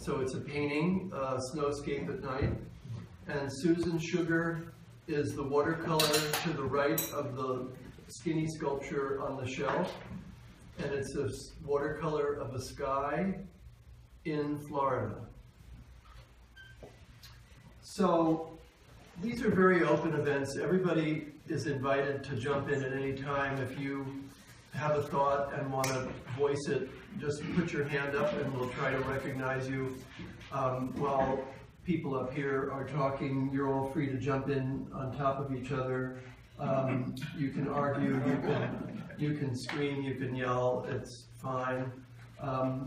So it's a painting, Snowscape at Night. And Susan Sugar is the watercolor to the right of the skinny sculpture on the shelf. And it's a watercolor of a sky in Florida. So these are very open events. Everybody is invited to jump in at any time. If you have a thought and want to voice it, just put your hand up and we'll try to recognize you. While people up here are talking, you're all free to jump in on top of each other. You can argue, you can scream, you can yell, it's fine.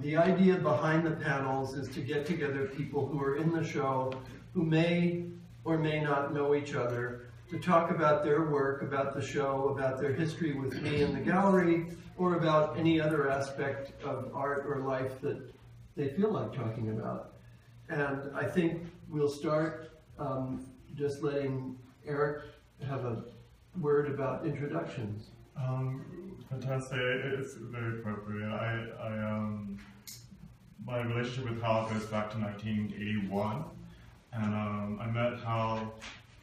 The idea behind the panels is to get together people who are in the show who may or may not know each other, to talk about their work, about the show, about their history with me in the gallery, or about any other aspect of art or life that they feel like talking about. And I think we'll start just letting Eric have a word about introductions. Fantastic. It's very appropriate. My relationship with Hal goes back to 1981, and I met Hal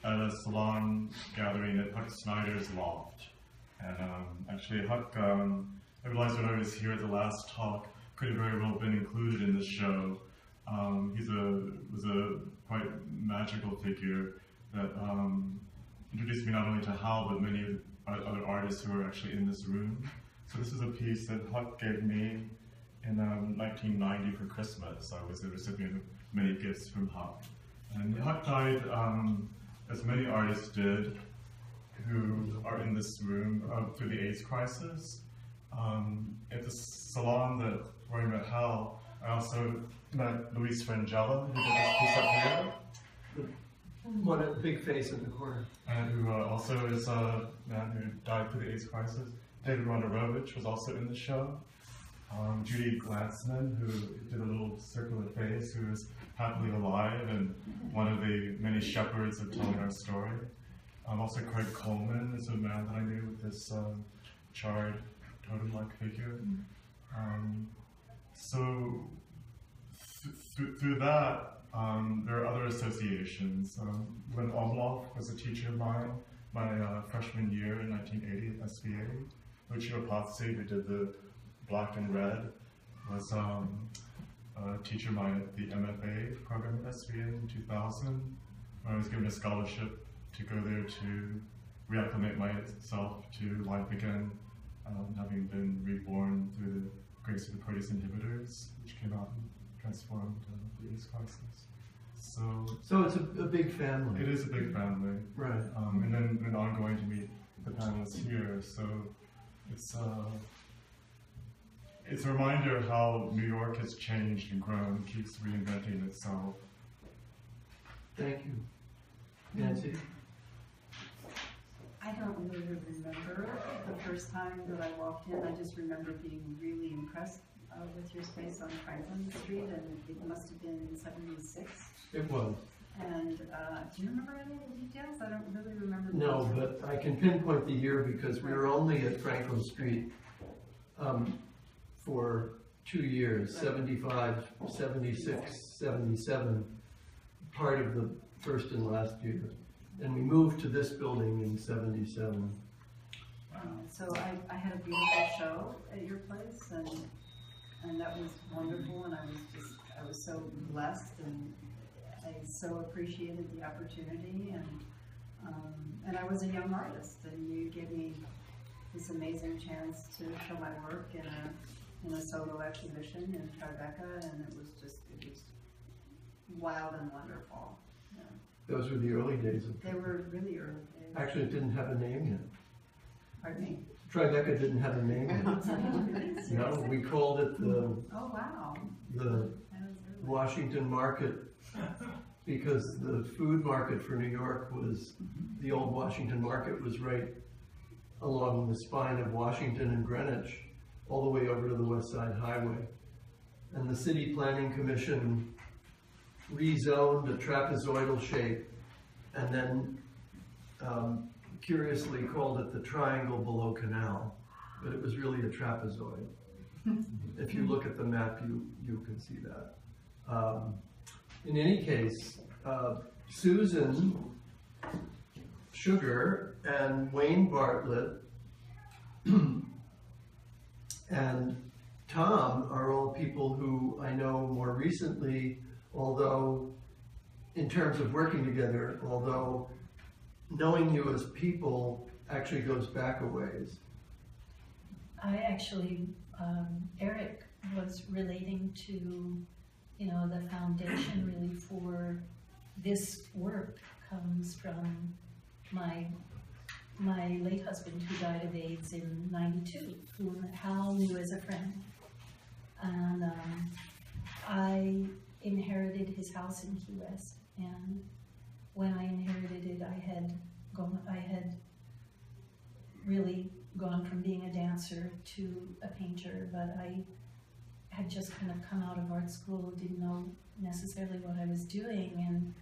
at a salon gathering at Huck Snyder's loft. And actually, Huck, I realized when I was here at the last talk, could have very well been included in this show. He was a quite magical figure that introduced me not only to Hal, but many other artists who are actually in this room. So this is a piece that Huck gave me in 1990 for Christmas. I was the recipient of many gifts from Huck. And Huck died, as many artists did, who are in this room through the AIDS crisis. At the salon where I met Hal, I also met Luis Frangella, who did this piece up here. What a big face in the corner. And who also is a man who died through the AIDS crisis. David Rondarovich was also in the show. Judy Glansman, who did a little circular face, who is happily alive and one of the many shepherds of telling our story. Also Craig Coleman is a man that I knew with this charred totem-like figure. So through that, there are other associations. When Omloff was a teacher of mine, my freshman year in 1980 at SVA, Lucio Pazzi, who did the Black and Red, was a teacher of mine at the MFA program at SVA in 2000, where I was given a scholarship to go there to reacclimate myself to life again, having been reborn through the grace of the protease inhibitors, which came out and transformed the AIDS crisis. So it's a big family. It is a big family. Right. And then ongoing to meet the panelists here. So it's a reminder of how New York has changed and grown, keeps reinventing itself. Thank you. Nancy? I don't really remember the first time that I walked in. I just remember being really impressed with your space on Franklin Street, and it must have been in '76. It was. And do you remember any of the details? I don't really remember. No, but I can pinpoint the year because we were only at Franklin Street for 2 years, 75, 76, 77, part of the first and last year. And we moved to this building in 77. So I had a beautiful show at your place, and that was wonderful, and I was so blessed, and I so appreciated the opportunity, and I was a young artist, and you gave me this amazing chance to show my work in a solo exhibition in Tribeca, and it was wild and wonderful. Yeah. Those were the early days of They were really early days. Actually, it didn't have a name yet. Pardon me? Tribeca didn't have a name yet. No, we called it the Washington Market, because the food market for New York was, the old Washington Market was right along the spine of Washington and Greenwich, all the way over to the West Side Highway. And the City Planning Commission rezoned a trapezoidal shape and then curiously called it the Triangle Below Canal, but it was really a trapezoid. If you look at the map, you can see that. In any case, Susan Sugar and Wayne Bartlett and Tom are all people who I know more recently, although in terms of working together, although knowing you as people actually goes back a ways. I actually, Eric was relating to, you know, the foundation really for this work comes from my late husband who died of AIDS in '92, who Hal knew as a friend. And I inherited his house in Key West, and when I inherited it, I had really gone from being a dancer to a painter, but I had just kind of come out of art school, didn't know necessarily what I was doing, and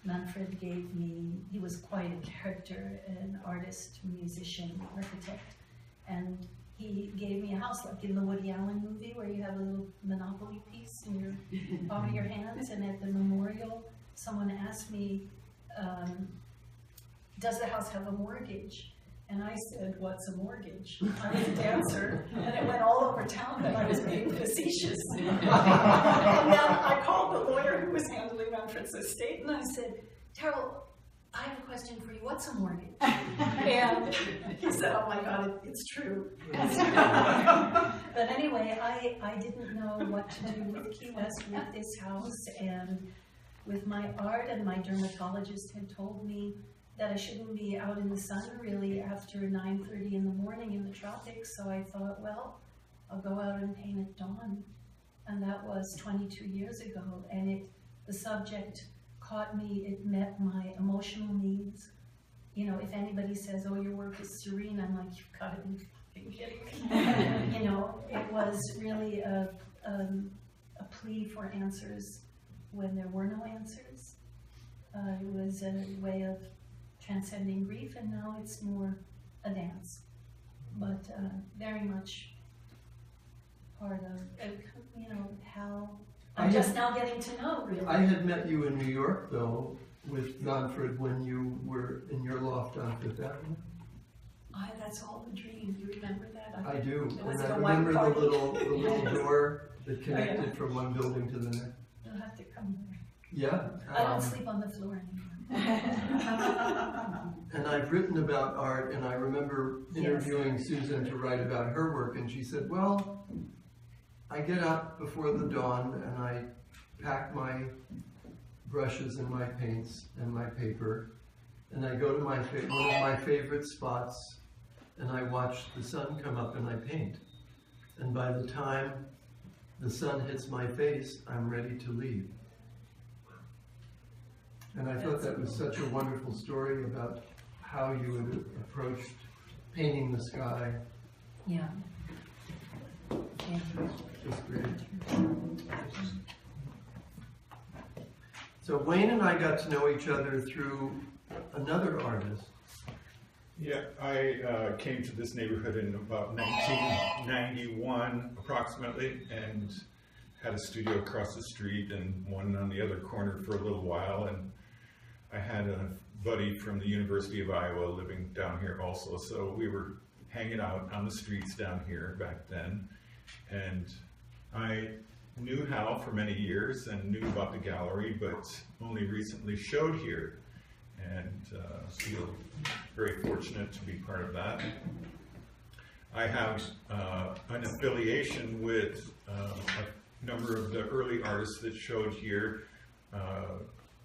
Manfred gave me, he was quite a character, an artist, musician, architect, and he gave me a house like in the Woody Allen movie where you have a little Monopoly piece in your palm of your hands, and at the memorial, someone asked me, does the house have a mortgage? And I said, what's a mortgage? I was a dancer, and it went all over town that I was being facetious. And then I called the lawyer who was handling Manfred's estate, and I said, Terrell, I have a question for you. What's a mortgage? And he said, oh my God, it's true. But anyway, I didn't know what to do with Key West, with this house, and with my art, and my dermatologist had told me that I shouldn't be out in the sun really after 9:30 in the morning in the tropics. So I thought, well, I'll go out and paint at dawn. And that was 22 years ago. And the subject caught me, it met my emotional needs. You know, if anybody says, oh, your work is serene, I'm like, you've got to be fucking kidding me. You know, it was really a plea for answers when there were no answers. It was a way of transcending grief, and now it's more a dance, but very much part of, you know, how I'm just now getting to know, really. I had met you in New York, though, with Manfred when you were in your loft on Fifth Avenue. That's all a dream. You remember that? I do, It was and I a white remember the party. little door that connected from one building to the next. You'll have to come there. Yeah. I don't sleep on the floor anymore. And I've written about art, and I remember interviewing Susan to write about her work, and she said, well, I get up before the dawn, and I pack my brushes and my paints and my paper, and I go to one of my favorite spots, and I watch the sun come up and I paint. And by the time the sun hits my face, I'm ready to leave. And I thought that was such a wonderful story about how you had approached painting the sky. Yeah. Thank you. Just great. So Wayne and I got to know each other through another artist. Yeah, I came to this neighborhood in about 1991 approximately, and had a studio across the street and one on the other corner for a little while, and I had a buddy from the University of Iowa living down here also, so we were hanging out on the streets down here back then, and I knew Hal for many years and knew about the gallery, but only recently showed here, and feel very fortunate to be part of that. I have an affiliation with a number of the early artists that showed here.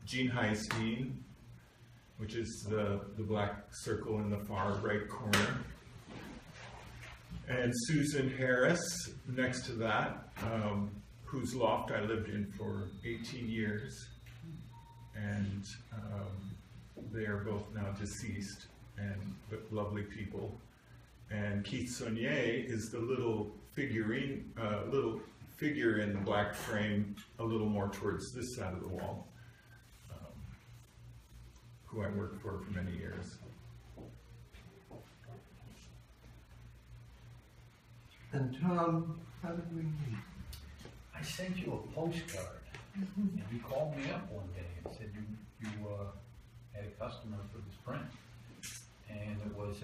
Gene Heistein, which is the black circle in the far right corner. And Susan Harris, next to that, whose loft I lived in for 18 years. And they are both now deceased, but lovely people. And Keith Saunier is the little figure in the black frame, a little more towards this side of the wall, who I worked for many years. And Tom, how did we meet? I sent you a postcard. And you called me up one day and said you had a customer for this print. And it was,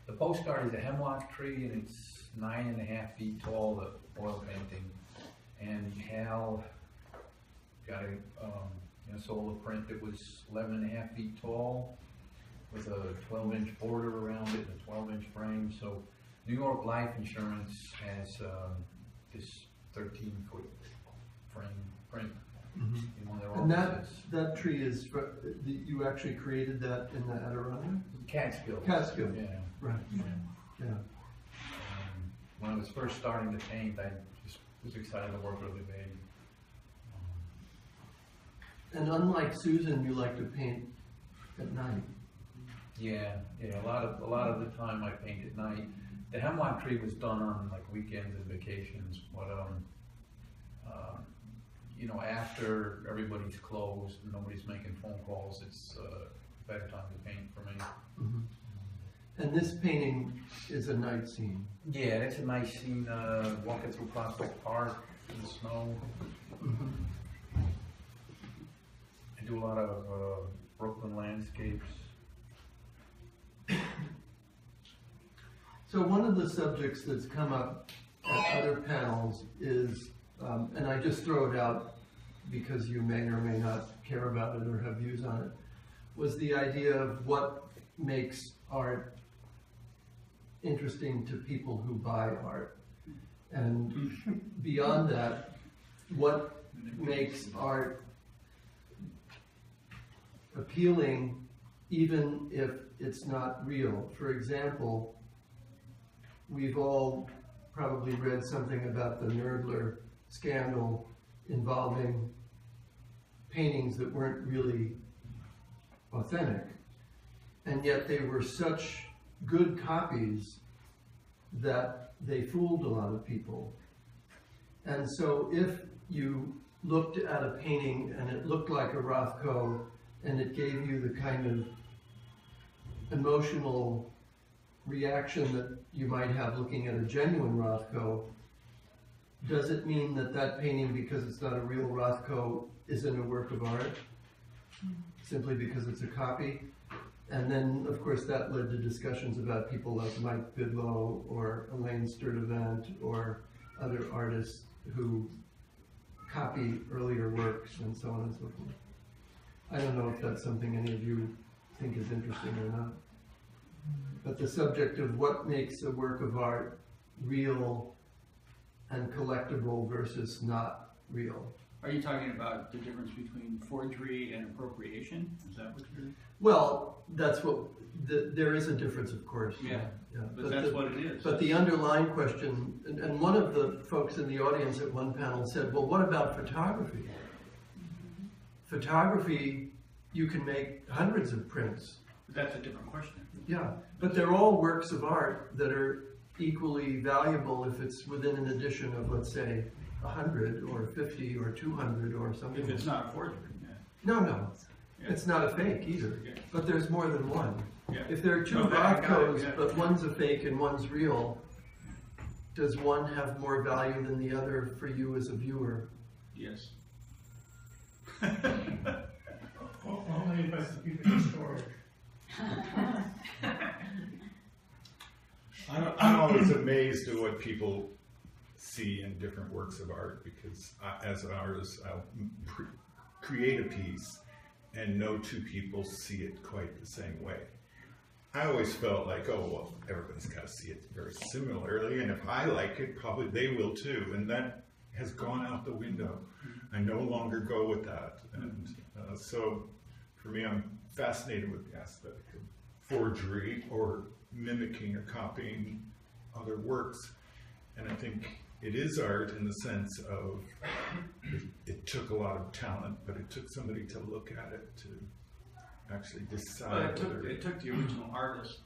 the postcard is a hemlock tree and it's 9.5 feet tall, the oil painting. And Hal got a sold a print that was 11.5 feet tall with a 12-inch border around it and a 12-inch frame. So New York Life Insurance has this 13-foot frame print in one of their And offices. that tree is, you actually created that in the Adirondack? Catskill. Catskill. Yeah. Right, yeah. When I was first starting to paint, I just was excited to work really big. And unlike Susan, you like to paint at night. Yeah, a lot of the time I paint at night. The hemlock tree was done on like weekends and vacations, but after everybody's closed and nobody's making phone calls, it's a better time to paint for me. And this painting is a night scene. Yeah, that's a nice scene, walking through Prospect Park in the snow. I do a lot of Brooklyn landscapes. So one of the subjects that's come up at other panels is, and I just throw it out because you may or may not care about it or have views on it, was the idea of what makes art interesting to people who buy art. And beyond that, what makes art appealing even if it's not real. For example, we've all probably read something about the Nerdler scandal involving paintings that weren't really authentic, and yet they were such good copies that they fooled a lot of people. And so if you looked at a painting and it looked like a Rothko and it gave you the kind of emotional reaction that you might have looking at a genuine Rothko, does it mean that that painting, because it's not a real Rothko, isn't a work of art? Simply because it's a copy? And then, of course, that led to discussions about people like Mike Bidlow or Elaine Sturdivant or other artists who copy earlier works and so on and so forth. I don't know if that's something any of you think is interesting or not. But the subject of what makes a work of art real and collectible versus not real. Are you talking about the difference between forgery and appropriation? Is that what you're? Well, that's what, there is a difference, of course. Yeah, but that's what it is. But the underlying question, and one of the folks in the audience at one panel said, well, what about photography? Photography, you can make hundreds of prints. But that's a different question. Yeah, but they're all works of art that are equally valuable if it's within an edition of, let's say, 100 or 50 or 200 or something. If it's not a forgery, yeah. No. Yeah. It's not a fake either, Yeah. but there's more than one. Yeah. If there are two No, I got it, Rothkos, yeah. but one's a fake and one's real, does one have more value than the other for you as a viewer? Yes. Only if it's historic. I'm always amazed at what people see in different works of art, because as an artist, I'll create a piece and no two people see it quite the same way. I always felt like, oh, well, everybody's got to see it very similarly, and if I like it, probably they will too, and that has gone out the window. I no longer go with that, and so for me, I'm fascinated with the aspect of forgery or mimicking or copying other works, and I think it is art in the sense of it took a lot of talent, but it took somebody to look at it to actually decide. But it took the original artist's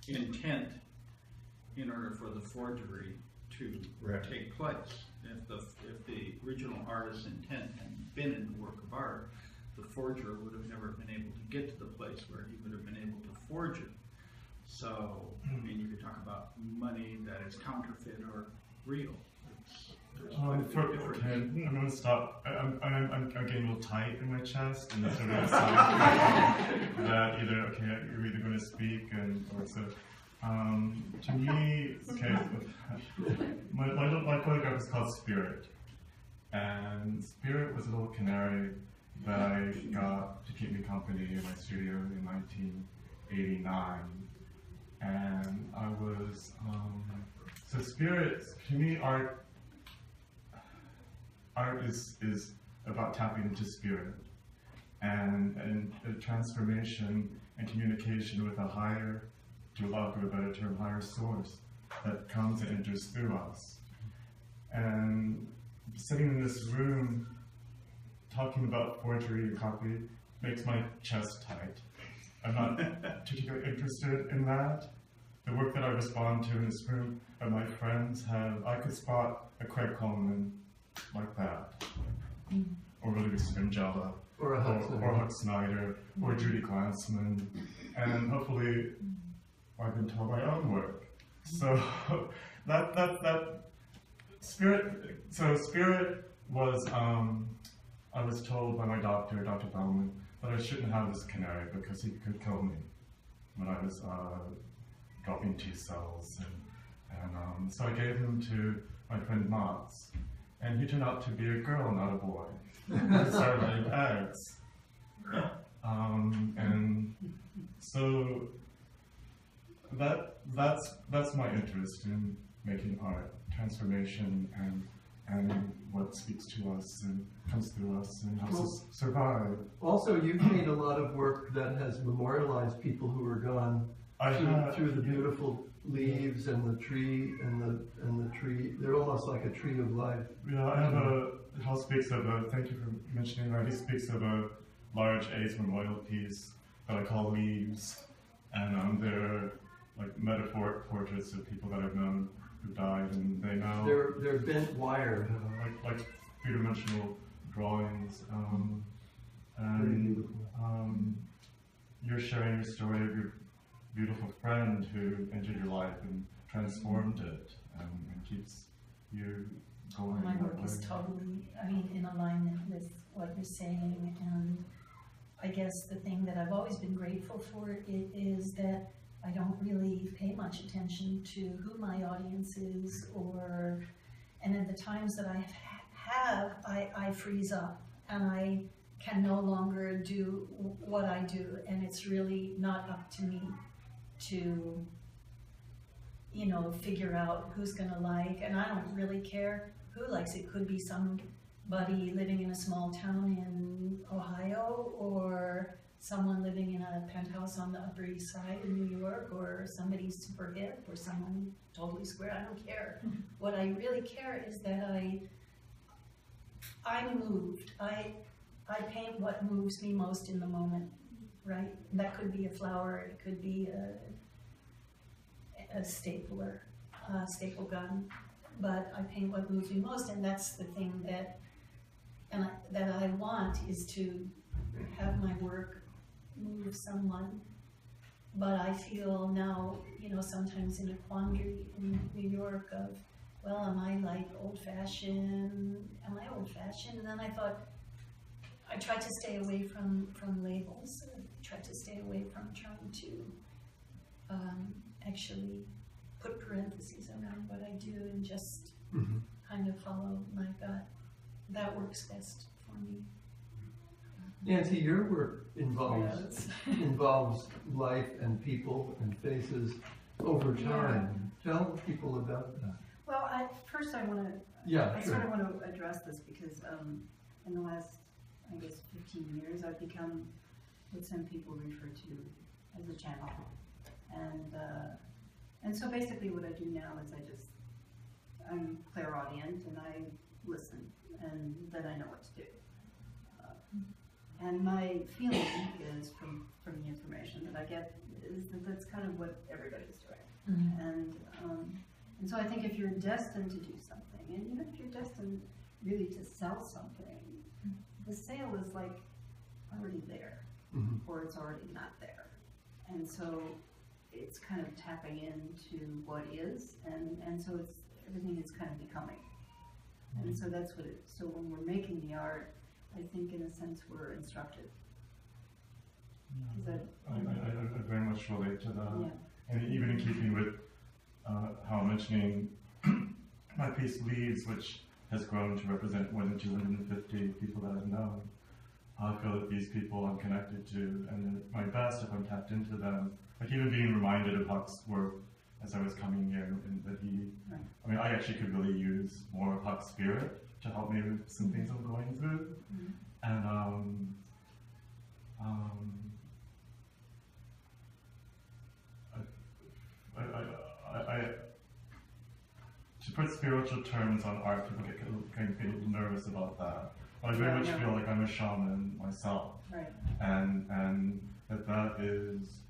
intent in order for the forgery to take place. If the original artist's intent had been in the work of art, the forger would have never been able to get to the place where he would have been able to forge it. So, I mean, you could talk about money that is counterfeit or real. Okay, I'm gonna stop. I'm getting a little tight in my chest, and that's a real sign that you're either going to speak or so. To me, okay, my photograph is called Spirit, and Spirit was a little canary that I got to keep me company in my studio in 1989, and I was so Spirit to me art is about tapping into spirit and a transformation and communication with a higher, to lack of a better term, higher source that comes and enters through us. And sitting in this room talking about forgery and copy makes my chest tight. I'm not particularly interested in that. The work that I respond to in this room are my friends I could spot a Craig Coleman like that, or Louis Springella, Or a Huck Snyder, or Judy Glansman, and hopefully I've been told my own work. So that Spirit. So Spirit was I was told by my doctor, Dr. Bauman, that I shouldn't have this canary because he could kill me when I was dropping T cells, and so I gave him to my friend Mats. And he turned out to be a girl, not a boy. He started laying eggs. And so that's my interest in making art, transformation and what speaks to us and comes through us and helps us survive. Also, you've made a lot of work that has memorialized people who are gone through the beautiful leaves and the tree and the tree. They're almost like a tree of life. Yeah, I have Hal speaks of thank you for mentioning that. He speaks of a large AIDS memorial piece that I call Leaves, and they're like metaphoric portraits of people that I've known who died, and they know they're bent wire, like three-dimensional drawings, you're sharing your story of your beautiful friend who entered your life and transformed it and keeps you going. My work is totally, in alignment with what you're saying, and I guess the thing that I've always been grateful for is that I don't really pay much attention to who my audience is, and at the times that I freeze up and I can no longer do what I do, and it's really not up to me to, figure out who's gonna like, and I don't really care who likes it. Could be somebody living in a small town in Ohio, or someone living in a penthouse on the Upper East Side in New York, or somebody super hip, or someone totally square. I don't care. What I really care is that I'm moved. I paint what moves me most in the moment, right? That could be a flower, it could be a stapler, a staple gun, but I paint what moves me most, and that's the thing that I want, is to have my work move someone. But I feel now, sometimes in a quandary in New York of, well, am I like old-fashioned? Am I old-fashioned? And then I thought, I tried to stay away from labels. I tried to stay away from trying to actually put parentheses around what I do and just kind of follow my gut. That works best for me. Nancy, your work involves life and people and faces over time. Tell people about that. Well, I sort of want to address this because in the last, 15 years, I've become what some people refer to as a channel. And so basically what I do now is I'm clairaudient and I listen, and then I know what to do. And my feeling is from the information that I get is that that's kind of what everybody's doing. And so I think if you're destined to do something, and even if you're destined really to sell something, the sale is like already there, or it's already not there. And so it's kind of tapping into what is, and so everything is kind of becoming. And so that's what it, so when we're making the art, I think in a sense we're instructed. Is that, I very much relate to that. yeah, And even in keeping with how I'm mentioning my piece Leaves, which has grown to represent more than 250 people that I've known, I feel that these people I'm connected to, and at my best if I'm tapped into them, like even being reminded of Huck's work as I was coming here, and that he, right. I mean, I actually could really use more of Huck's spirit to help me with some things I'm going through. Mhm. And to put spiritual terms on art, people can get a little nervous about that. But I very Yeah, much yeah. feel like I'm a shaman myself, Right, and that is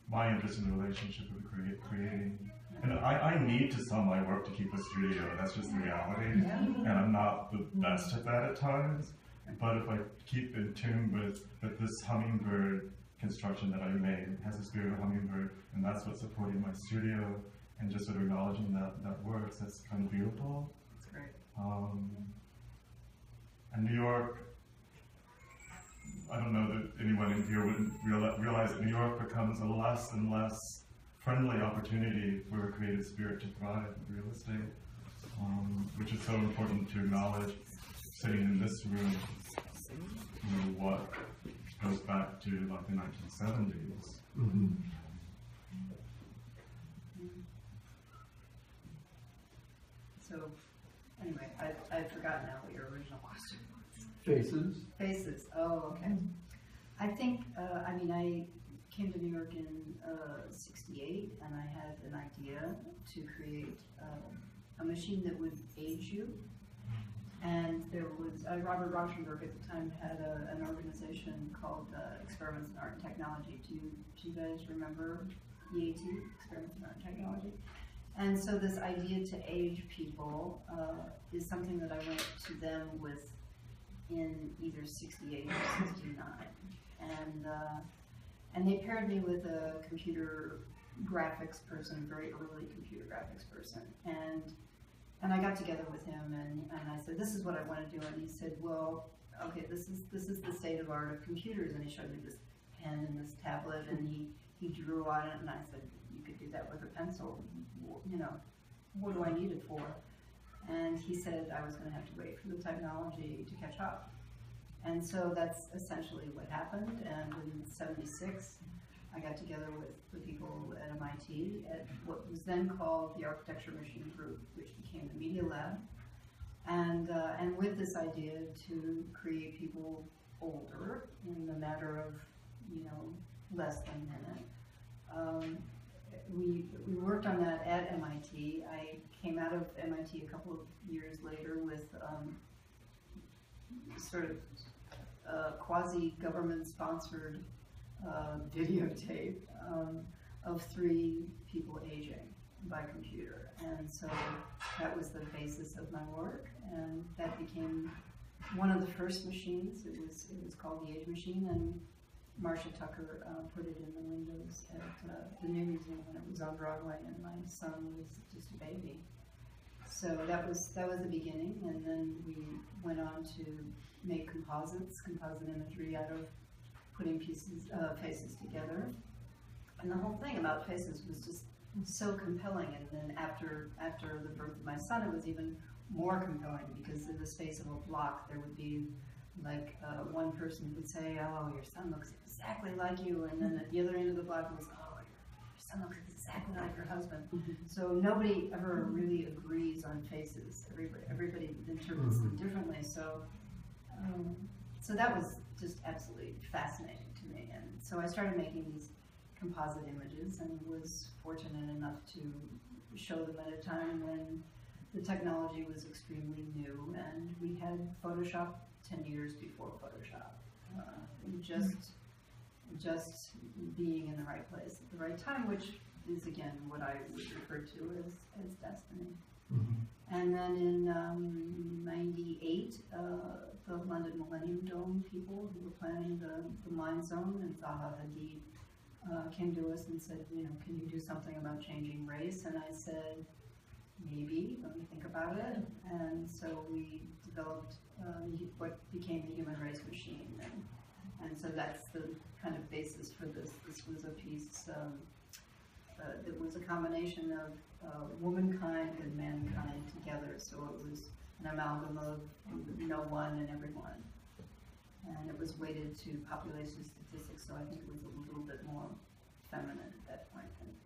my interest in the relationship with creating. And I need to sell my work to keep a studio. That's just the reality. yeah, And I'm not the best at that at times. But if I keep in tune with that this hummingbird construction that I made has the spirit of a hummingbird, and that's what's supporting my studio, and just sort of acknowledging that works, that's kind of beautiful. that's great. And New York, I don't know that anyone in here wouldn't realize that New York becomes a less and less friendly opportunity for a creative spirit to thrive in real estate, which is so important to acknowledge. Sitting in this room, what goes back to like the 1970s. Mm-hmm. So, anyway, I've forgotten now what your original question was. Faces. Faces, oh, okay. I think, I mean, I came to New York in '68, and I had an idea to create a machine that would age you. And there was, Robert Rauschenberg at the time had an organization called Experiments in Art and Technology. Do you guys remember EAT, Experiments in Art and Technology? And so this idea to age people is something that I went to them with in either '68 or '69. And they paired me with a computer graphics person, a very early computer graphics person. And I got together with him and I said, this is what I want to do. And he said, well, okay, this is the state of art of computers. And he showed me this pen and this tablet and he drew on it. And I said, you could do that with a pencil. You know, what do I need it for? And he said I was going to have to wait for the technology to catch up. And so that's essentially what happened. And in '76, I got together with the people at MIT at what was then called the Architecture Machine Group, which became the Media Lab. And with this idea to create people older in the matter of, you know, less than a minute. We worked on that at MIT. I came out of MIT a couple of years later with sort of quasi-government sponsored videotape of 3 people aging by computer. And so that was the basis of my work, and that became one of the first machines. It was called the Age Machine, and Marcia Tucker put it in the windows at the New Museum when it was on Broadway, and my son was just a baby. So that was the beginning, and then we went on to make composite imagery out of putting faces together. And the whole thing about faces was just so compelling. And then after the birth of my son, it was even more compelling, because in the space of a block, there would be like one person would say, oh, your son looks exactly like you. And then at the other end of the block was, oh, your son looks exactly like your husband. So nobody ever really agrees on faces. Everybody interprets them differently. So that was just absolutely fascinating to me. And so I started making these composite images and was fortunate enough to show them at a time when the technology was extremely new, and we had Photoshop 10 years before Photoshop. Just being in the right place at the right time, which is again what I would refer to as destiny. And then in '98, the London Millennium Dome people who were planning the Mind Zone, and Zaha Hadid came to us and said, you know, can you do something about changing race? And I said, maybe, let me think about it. And so we developed what became the Human Race Machine. And so that's the kind of basis for this. This was a piece that was a combination of womankind and mankind together. So it was an amalgam of no one and everyone. And it was weighted to population statistics, so I think it was a little bit more feminine at that point than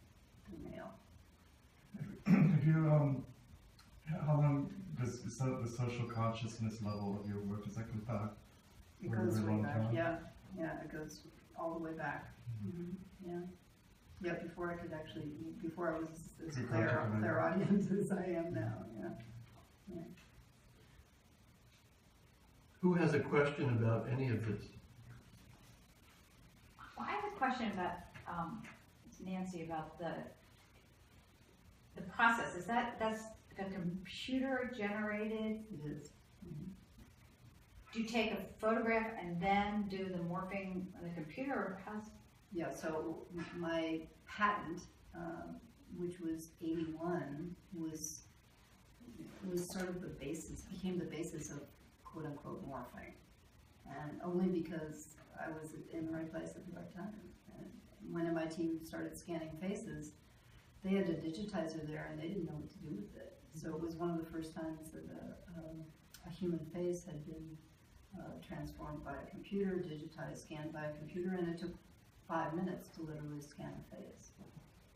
male. Have you, how long does the social consciousness level of your work, does that go back? It For a goes very way long back, time? yeah, it goes all the way back. Yeah, before I could actually, before I was as Good clairaudient as I am now, yeah. Who has a question about any of this? Well, I have a question about, Nancy, about the process. That's a computer generated? It is. Do you take a photograph and then do the morphing on the computer, or how's? Yeah, so my patent, which was 81, was sort of the basis, became the basis of quote unquote morphing. And only because I was in the right place at the right time. And when MIT started scanning faces, they had a digitizer there and they didn't know what to do with it. So it was one of the first times that a human face had been transformed by a computer, digitized, scanned by a computer, and it took 5 minutes to literally scan a face.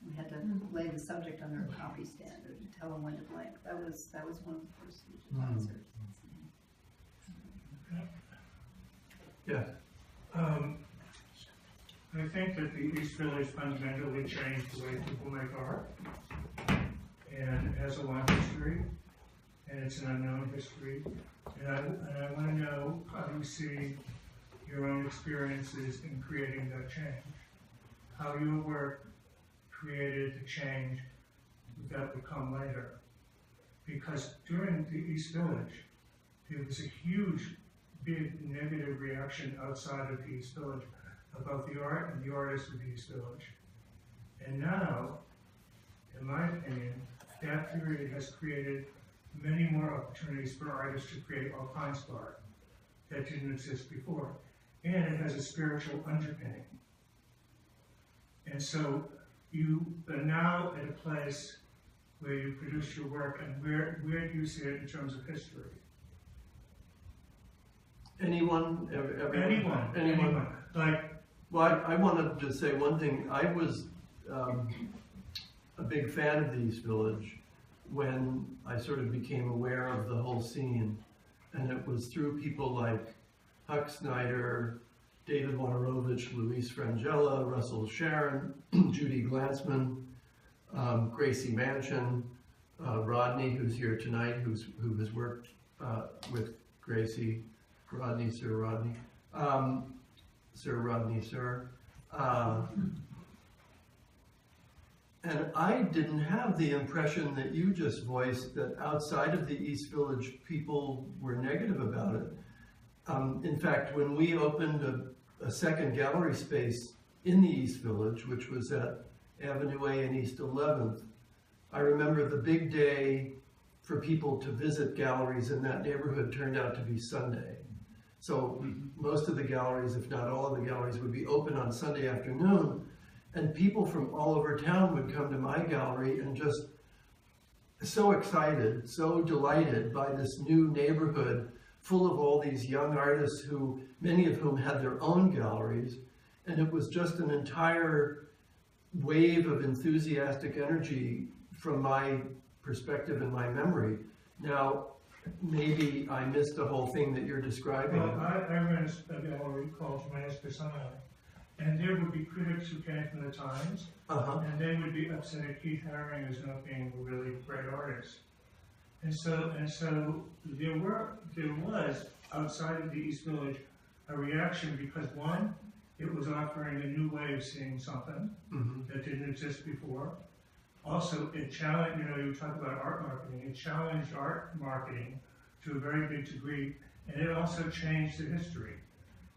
We had to lay the subject under a copy stand or to tell him when to blink. That was one of the first digitizers. Yes. I think that the East Village fundamentally changed the way people make art, and it has a long history, and it's an unknown history. And I want to know how you see your own experiences in creating that change, how your work created the change that would come later. Because during the East Village, there was a huge, big negative reaction outside of the East Village about the art and the artists of the East Village. And now, in my opinion, that period has created many more opportunities for artists to create all kinds of art that didn't exist before. And it has a spiritual underpinning. And so you are now at a place where you produce your work, and where do you see it in terms of history? Anyone? Everyone? Anyone. Like, Well, I wanted to say one thing. I was a big fan of the East Village when I sort of became aware of the whole scene. And it was through people like Huck Snyder, David Wojnarowicz, Luis Frangella, Russell Sharon, Judy Glansman, Gracie Manchin, Rodney, who's here tonight, who has worked with Gracie, Rodney, Sir Rodney. Sir Rodney, sir. And I didn't have the impression that you just voiced, that outside of the East Village people were negative about it. In fact, when we opened a second gallery space in the East Village, which was at Avenue A and East 11th, I remember the big day for people to visit galleries in that neighborhood turned out to be Sunday. So most of the galleries, if not all of the galleries, would be open on Sunday afternoon, and people from all over town would come to my gallery and just so excited, so delighted by this new neighborhood full of all these young artists who, many of whom had their own galleries, and it was just an entire wave of enthusiastic energy from my perspective and my memory. Now, maybe I missed the whole thing that you're describing. well, I ran a gallery called Jimenez Persona, and there would be critics who came from the Times, and they would be upset at Keith Haring as not being a really great artist. And so there was, outside of the East Village, a reaction because one, it was offering a new way of seeing something that didn't exist before. Also, it challenged, you talk about art marketing, it challenged art marketing to a very big degree, and it also changed the history.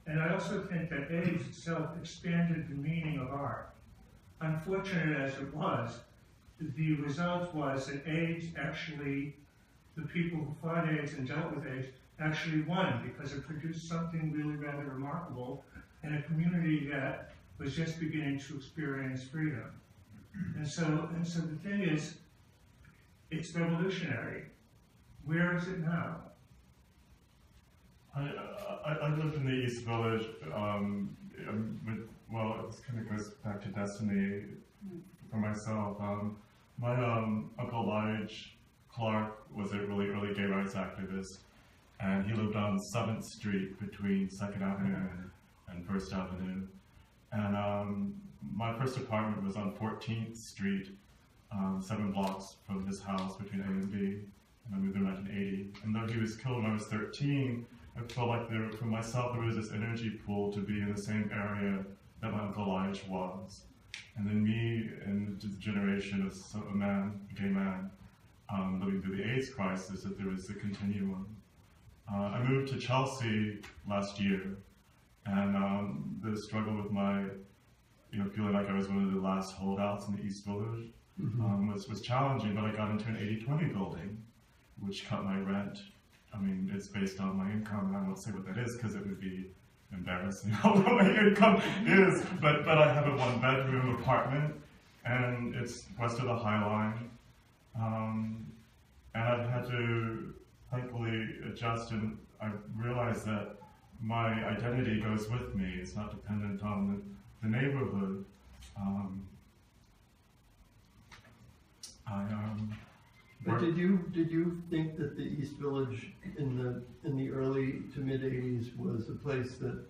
And I also think that AIDS itself expanded the meaning of art. Unfortunate as it was, the result was that AIDS actually, the people who fought AIDS and dealt with AIDS actually won because it produced something really rather remarkable in a community that was just beginning to experience freedom. And so the thing is, it's revolutionary. Where is it now? I lived in the East Village, well, this kind of goes back to destiny for myself. My Uncle Lige Clark was a really early gay rights activist, and he lived on 7th Street between 2nd Avenue and 1st Avenue. And my first apartment was on 14th Street, 7 blocks from his house between A and B, and I moved there in 1980. And though he was killed when I was 13, I felt like for myself there was this energy pool to be in the same area that my Uncle Lige was. And then me and the generation of a gay man, living through the AIDS crisis, that there was a continuum. I moved to Chelsea last year, and the struggle with my, feeling like I was one of the last holdouts in the East Village was challenging, but I got into an 80-20 building, which cut my rent. I mean, it's based on my income, and I won't say what that is because it would be embarrassing how low my income is, but I have a 1-bedroom apartment, and it's west of the High Line, and I've had to thankfully adjust, and I realized that my identity goes with me. It's not dependent on the neighborhood. But did you think that the East Village in the early to mid '80s was a place that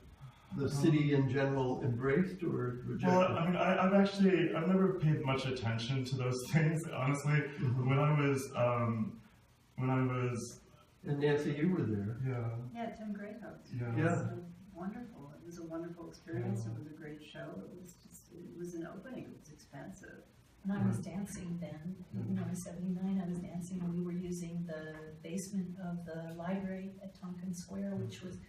the city in general embraced or rejected? Well, I mean, I've never paid much attention to those things, honestly. When I was. And Nancy, you were there. Yeah, Tim Greathouse. Yeah. It was wonderful. It was a wonderful experience. It was a great show. It was an opening. It was expensive. And I was dancing then, in 79, I was dancing, and we were using the basement of the library at Tompkins Square, which was,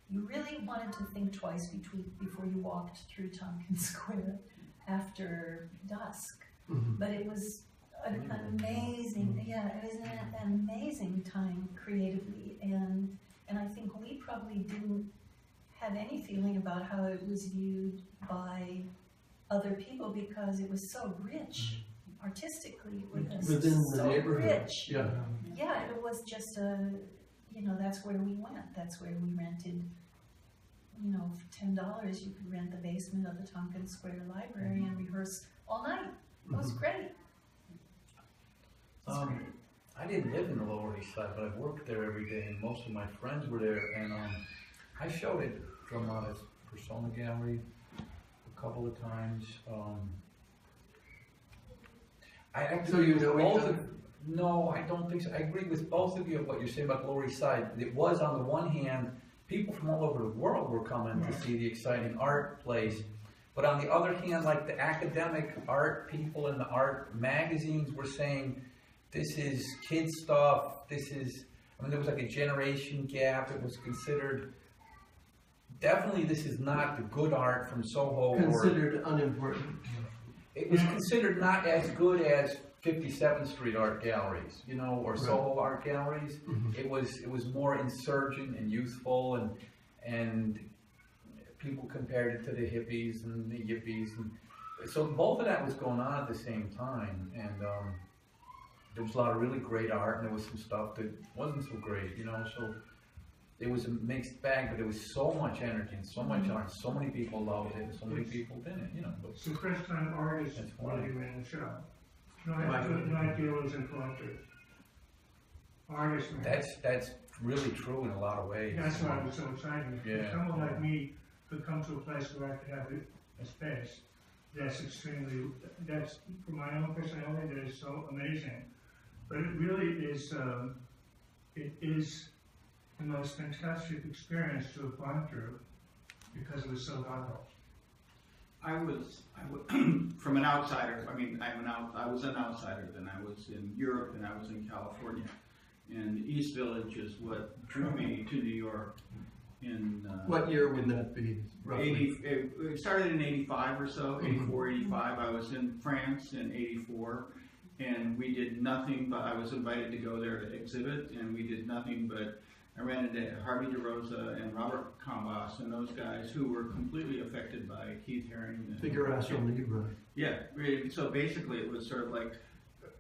you really wanted to think twice before you walked through Tompkins Square after dusk. But it was an amazing, it was an amazing time creatively, and I think we probably didn't have any feeling about how it was viewed by other people because it was so rich artistically. It was within the so neighborhood. Rich. Yeah, it was just that's where we went. That's where we rented. For $10 you could rent the basement of the Tompkins Square Library and rehearse all night. It was great. I didn't live in the Lower East Side, but I've worked there every day, and most of my friends were there, and I showed it from Burson Gallery a couple of times. I actually No, I don't think so. I agree with both of you of what you're saying about the Lower East Side. It was, on the one hand, people from all over the world were coming to see the exciting art place. But on the other hand, like the academic art people in the art magazines were saying, this is kid stuff, there was like a generation gap. It was considered, definitely this is not the good art from Soho. Considered unimportant. It was considered not as good as 57th Street art galleries, or Soho art galleries. It was more insurgent and youthful, and people compared it to the hippies and the yippies, and so both of that was going on at the same time. And there was a lot of really great art, and there was some stuff that wasn't so great, So it was a mixed bag, but there was so much energy and so much art. So many people loved it, and so many people didn't. It's the first time artists really ran the show. Not dealers and collectors. Artists. That's really true in a lot of ways. That's why it was so exciting. Yeah. Someone like me could come to a place where I could have a space that's for my own personality, that is so amazing. But it really is, it is the most fantastic experience to have gone through because it was so vital. I was from an outsider. I was an outsider then. I was in Europe and I was in California. And East Village is what drew me to New York. What year would that be? Roughly? It started in 85 or so, 84, 85. I was in France in 84. and we did nothing but, I was invited to go there to exhibit, and we did nothing but, I ran into Harvey DeRosa and Robert Combas and those guys who were completely affected by Keith Haring. And Figure out from the Ubra. yeah, really. So basically it was sort of like,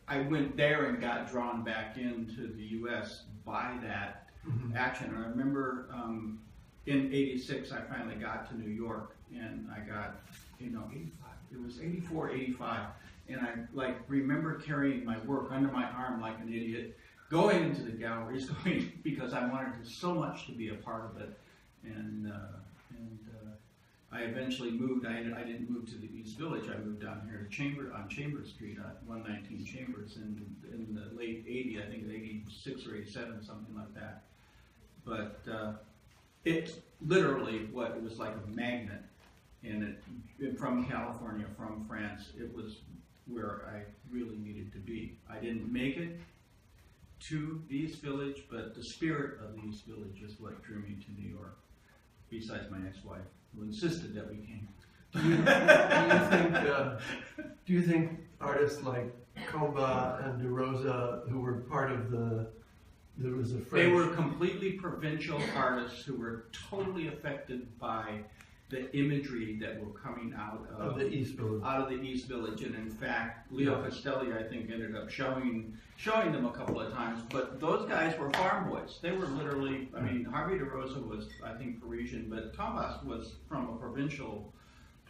I went there and got drawn back into the U.S. by that action. And I remember in '86 I finally got to New York, and I got, 85, it was 84, 85, and I like remember carrying my work under my arm like an idiot, going into the galleries, because I wanted so much to be a part of it, and I eventually moved. I didn't move to the East Village. I moved down here to Chambers Street, 119 Chambers, in the late '80s. I think 86 or 87, something like that. But it's literally it was like a magnet, and from California, from France, it was where I really needed to be. I didn't make it to the East Village, but the spirit of the East Village is what drew me to New York, besides my ex-wife, who insisted that we came. Do you think artists like Comba and DeRosa, who were part of there was a French... They were completely provincial artists who were totally affected by the imagery that were coming out of the East Village. And in fact, Leo Castelli, I think, ended up showing them a couple of times. But those guys were farm boys. They were literally, I mean, Harvey DeRosa was, I think, Parisian, but Combas was from a provincial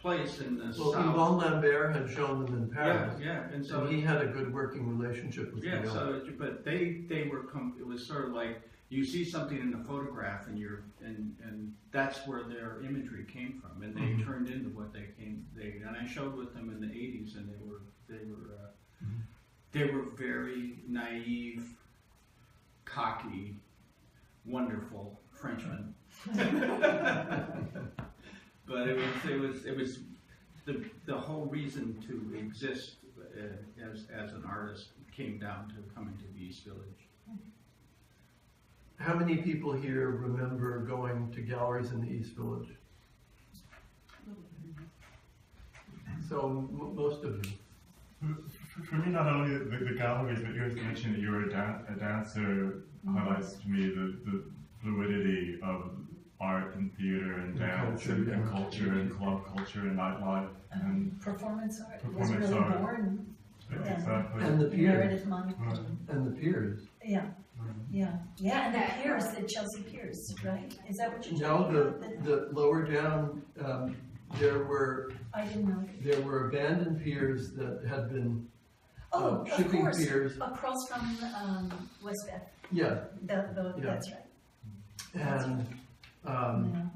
place in the south. Yvon Lambert had shown them in Paris. Yeah, and so he had a good working relationship with them. So, but they were, it was sort of like, you see something in a photograph and that's where their imagery came from, and they turned into what and I showed with them in the '80s, and they were very naive, cocky, wonderful Frenchmen. But it was the whole reason to exist as an artist came down to coming to the East Village. How many people here remember going to galleries in the East Village? So most of you. For me, not only the galleries, but you mentioned that you were a dancer, highlights to me the fluidity of art and theater and dance and culture and club culture and nightlife and performance art was performance really art. born. Exactly. And the piers. Meredith Monk. And the piers. Yeah, and the piers, the Chelsea Piers, right? Is that what you're talking No, about? the lower down, there were I didn't know. there were abandoned piers that had been Oh, of shipping course, piers. across from Westbeth. Yeah, That's right. and Yeah.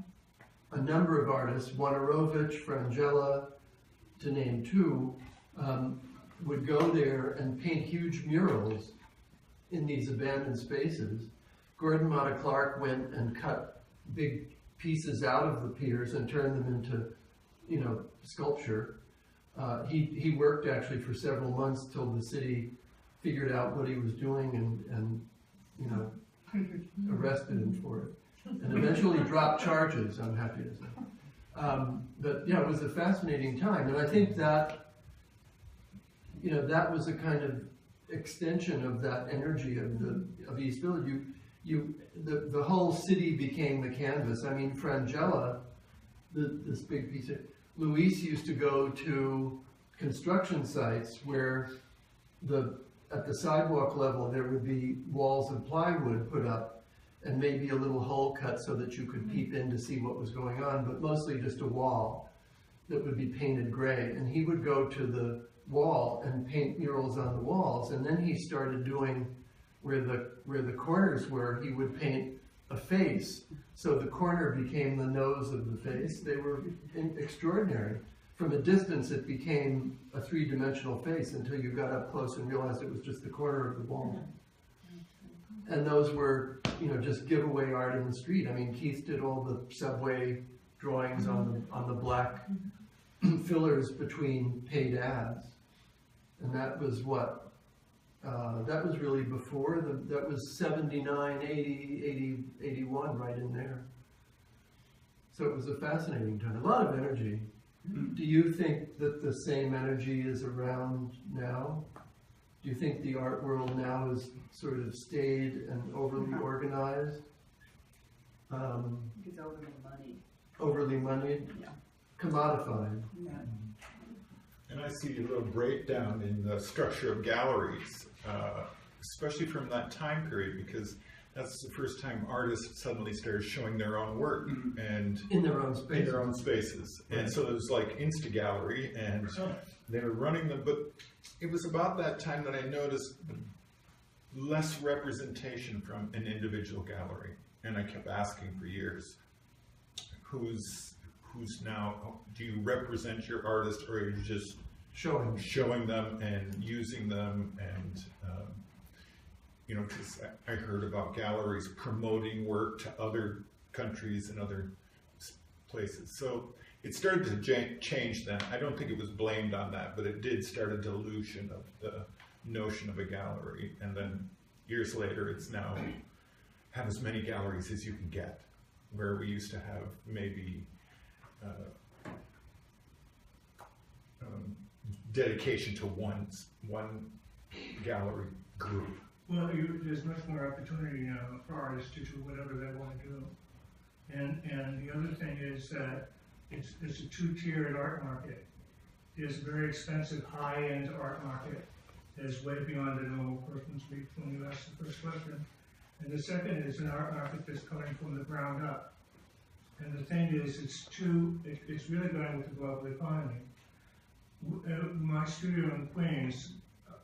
a number of artists, Wojnarowicz, Frangella, to name two, would go there and paint huge murals in these abandoned spaces. Gordon Matta Clark went and cut big pieces out of the piers and turned them into, sculpture. He worked actually for several months till the city figured out what he was doing and arrested him for it. And eventually dropped charges, I'm happy to say. But yeah, it was a fascinating time. And I think that, that was a kind of extension of that energy of East Village. The whole city became the canvas. I mean, Frangella, this big piece of, Luis used to go to construction sites where at the sidewalk level there would be walls of plywood put up and maybe a little hole cut so that you could peep in to see what was going on, but mostly just a wall that would be painted gray. And he would go to the wall and paint murals on the walls, and then he started doing where the corners were, he would paint a face, so the corner became the nose of the face. They were extraordinary. From a distance it became a three-dimensional face until you got up close and realized it was just the corner of the wall. And those were, just giveaway art in the street. I mean, Keith did all the subway drawings on the black fillers between paid ads. And that was what? That was really before, that was 79, 80, 81, right in there. So it was a fascinating time, a lot of energy. Do you think that the same energy is around now? Do you think the art world now is sort of staid and overly organized? It's overly moneyed. Overly moneyed? Yeah. Commodified? Yeah. And I see a little breakdown in the structure of galleries, especially from that time period, because that's the first time artists suddenly started showing their own work and In their own space. in their own spaces. And so it was like Insta Gallery, and they were running them. But it was about that time that I noticed less representation from an individual gallery, and I kept asking for years, who's now? Do you represent your artist, or are you just showing them and using them? And you know, because I heard about galleries promoting work to other countries and other places. So it started to change then. I don't think it was blamed on that, but it did start a dilution of the notion of a gallery. And then years later, it's now have as many galleries as you can get, where we used to have maybe dedication to one gallery group. Well, there's much more opportunity now for artists to do whatever they want to do. And the other thing is that it's a two-tiered art market. There's a very expensive high-end art market that is way beyond the normal person's reach when you ask the first question. And the second is an art market that's coming from the ground up. And the thing is, it's really going with the global economy. My studio in Queens,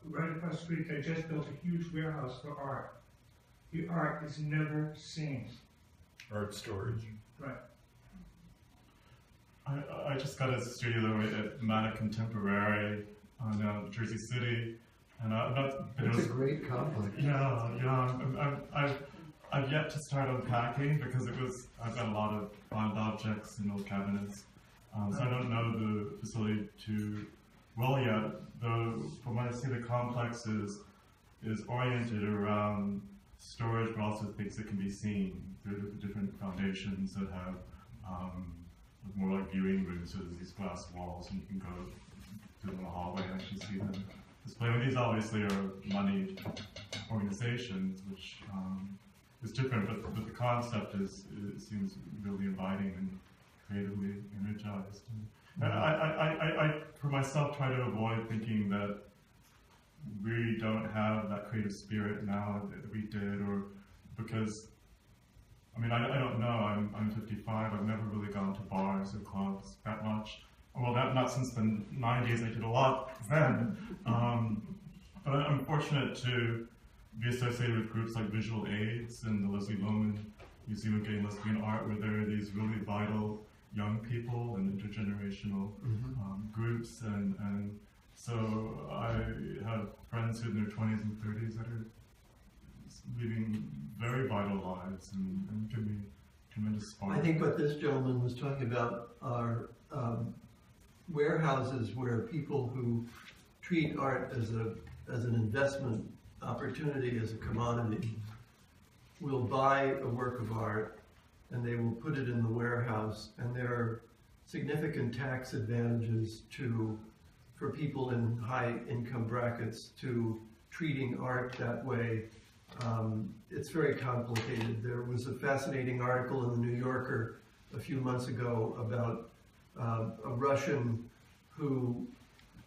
right across the street, they just built a huge warehouse for art. The art is never seen. Art storage. Right. I just got a studio at Mana Contemporary on Jersey City, and I've not been. It's a great complex. Yeah. I've yet to start unpacking because I've got a lot of odd objects in old cabinets, so I don't know the facility too well yet. Though from what I see, the complex is oriented around storage, but also things that can be seen through the different foundations that have more like viewing rooms. So there's these glass walls, and you can go through the hallway and actually see them display. These obviously are moneyed organizations, which is different, but the concept it seems really inviting and creatively energized. And I, for myself, try to avoid thinking that we don't have that creative spirit now that we did, or because, I mean, I don't know, I'm 55, I've never really gone to bars or clubs that much. Well, not since the 90s, I did a lot then. But I'm fortunate to be associated with groups like Visual AIDS and the Leslie Lohman Museum of Gay and Lesbian Art, where there are these really vital young people and intergenerational groups, and so I have friends who are in their 20s and 30s that are leading very vital lives and give me tremendous spark. I think what this gentleman was talking about are warehouses where people who treat art as an investment opportunity, as a commodity, will buy a work of art and they will put it in the warehouse, and there are significant tax advantages for people in high income brackets to treating art that way. It's very complicated. There was a fascinating article in the New Yorker a few months ago about a Russian who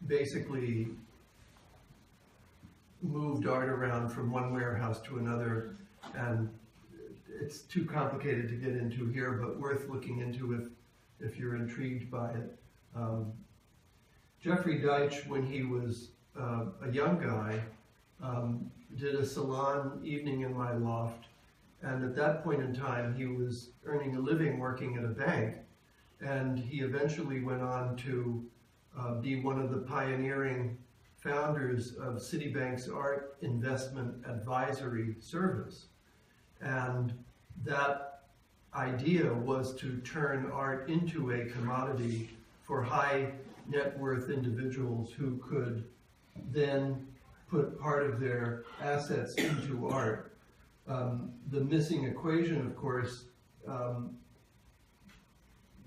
basically moved art around from one warehouse to another, and it's too complicated to get into here, but worth looking into if you're intrigued by it. Jeffrey Deitch, when he was a young guy, did a salon evening in my loft, and at that point in time he was earning a living working at a bank, and he eventually went on to be one of the pioneering founders of Citibank's Art Investment Advisory Service. And that idea was to turn art into a commodity for high net worth individuals who could then put part of their assets into art. The missing equation, of course,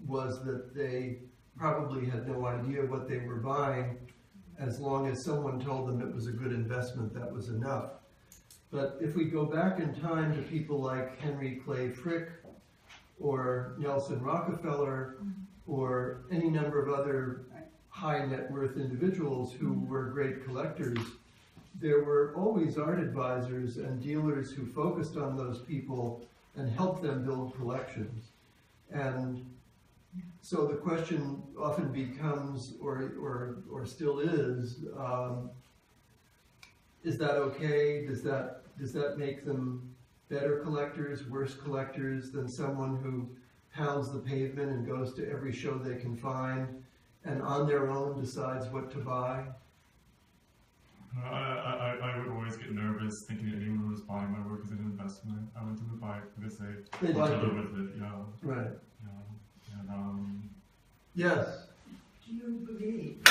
was that they probably had no idea what they were buying, as long as someone told them it was a good investment, that was enough. But if we go back in time to people like Henry Clay Frick, or Nelson Rockefeller, or any number of other high net worth individuals who were great collectors, there were always art advisors and dealers who focused on those people and helped them build collections. And so the question often becomes, or still is that okay? Does that make them better collectors, worse collectors than someone who pounds the pavement and goes to every show they can find and on their own decides what to buy? I would always get nervous thinking that anyone was buying my work as an investment. I went to the buy it because They want like to live it. with it, yeah. Right. Yeah. And, Yes. Do you believe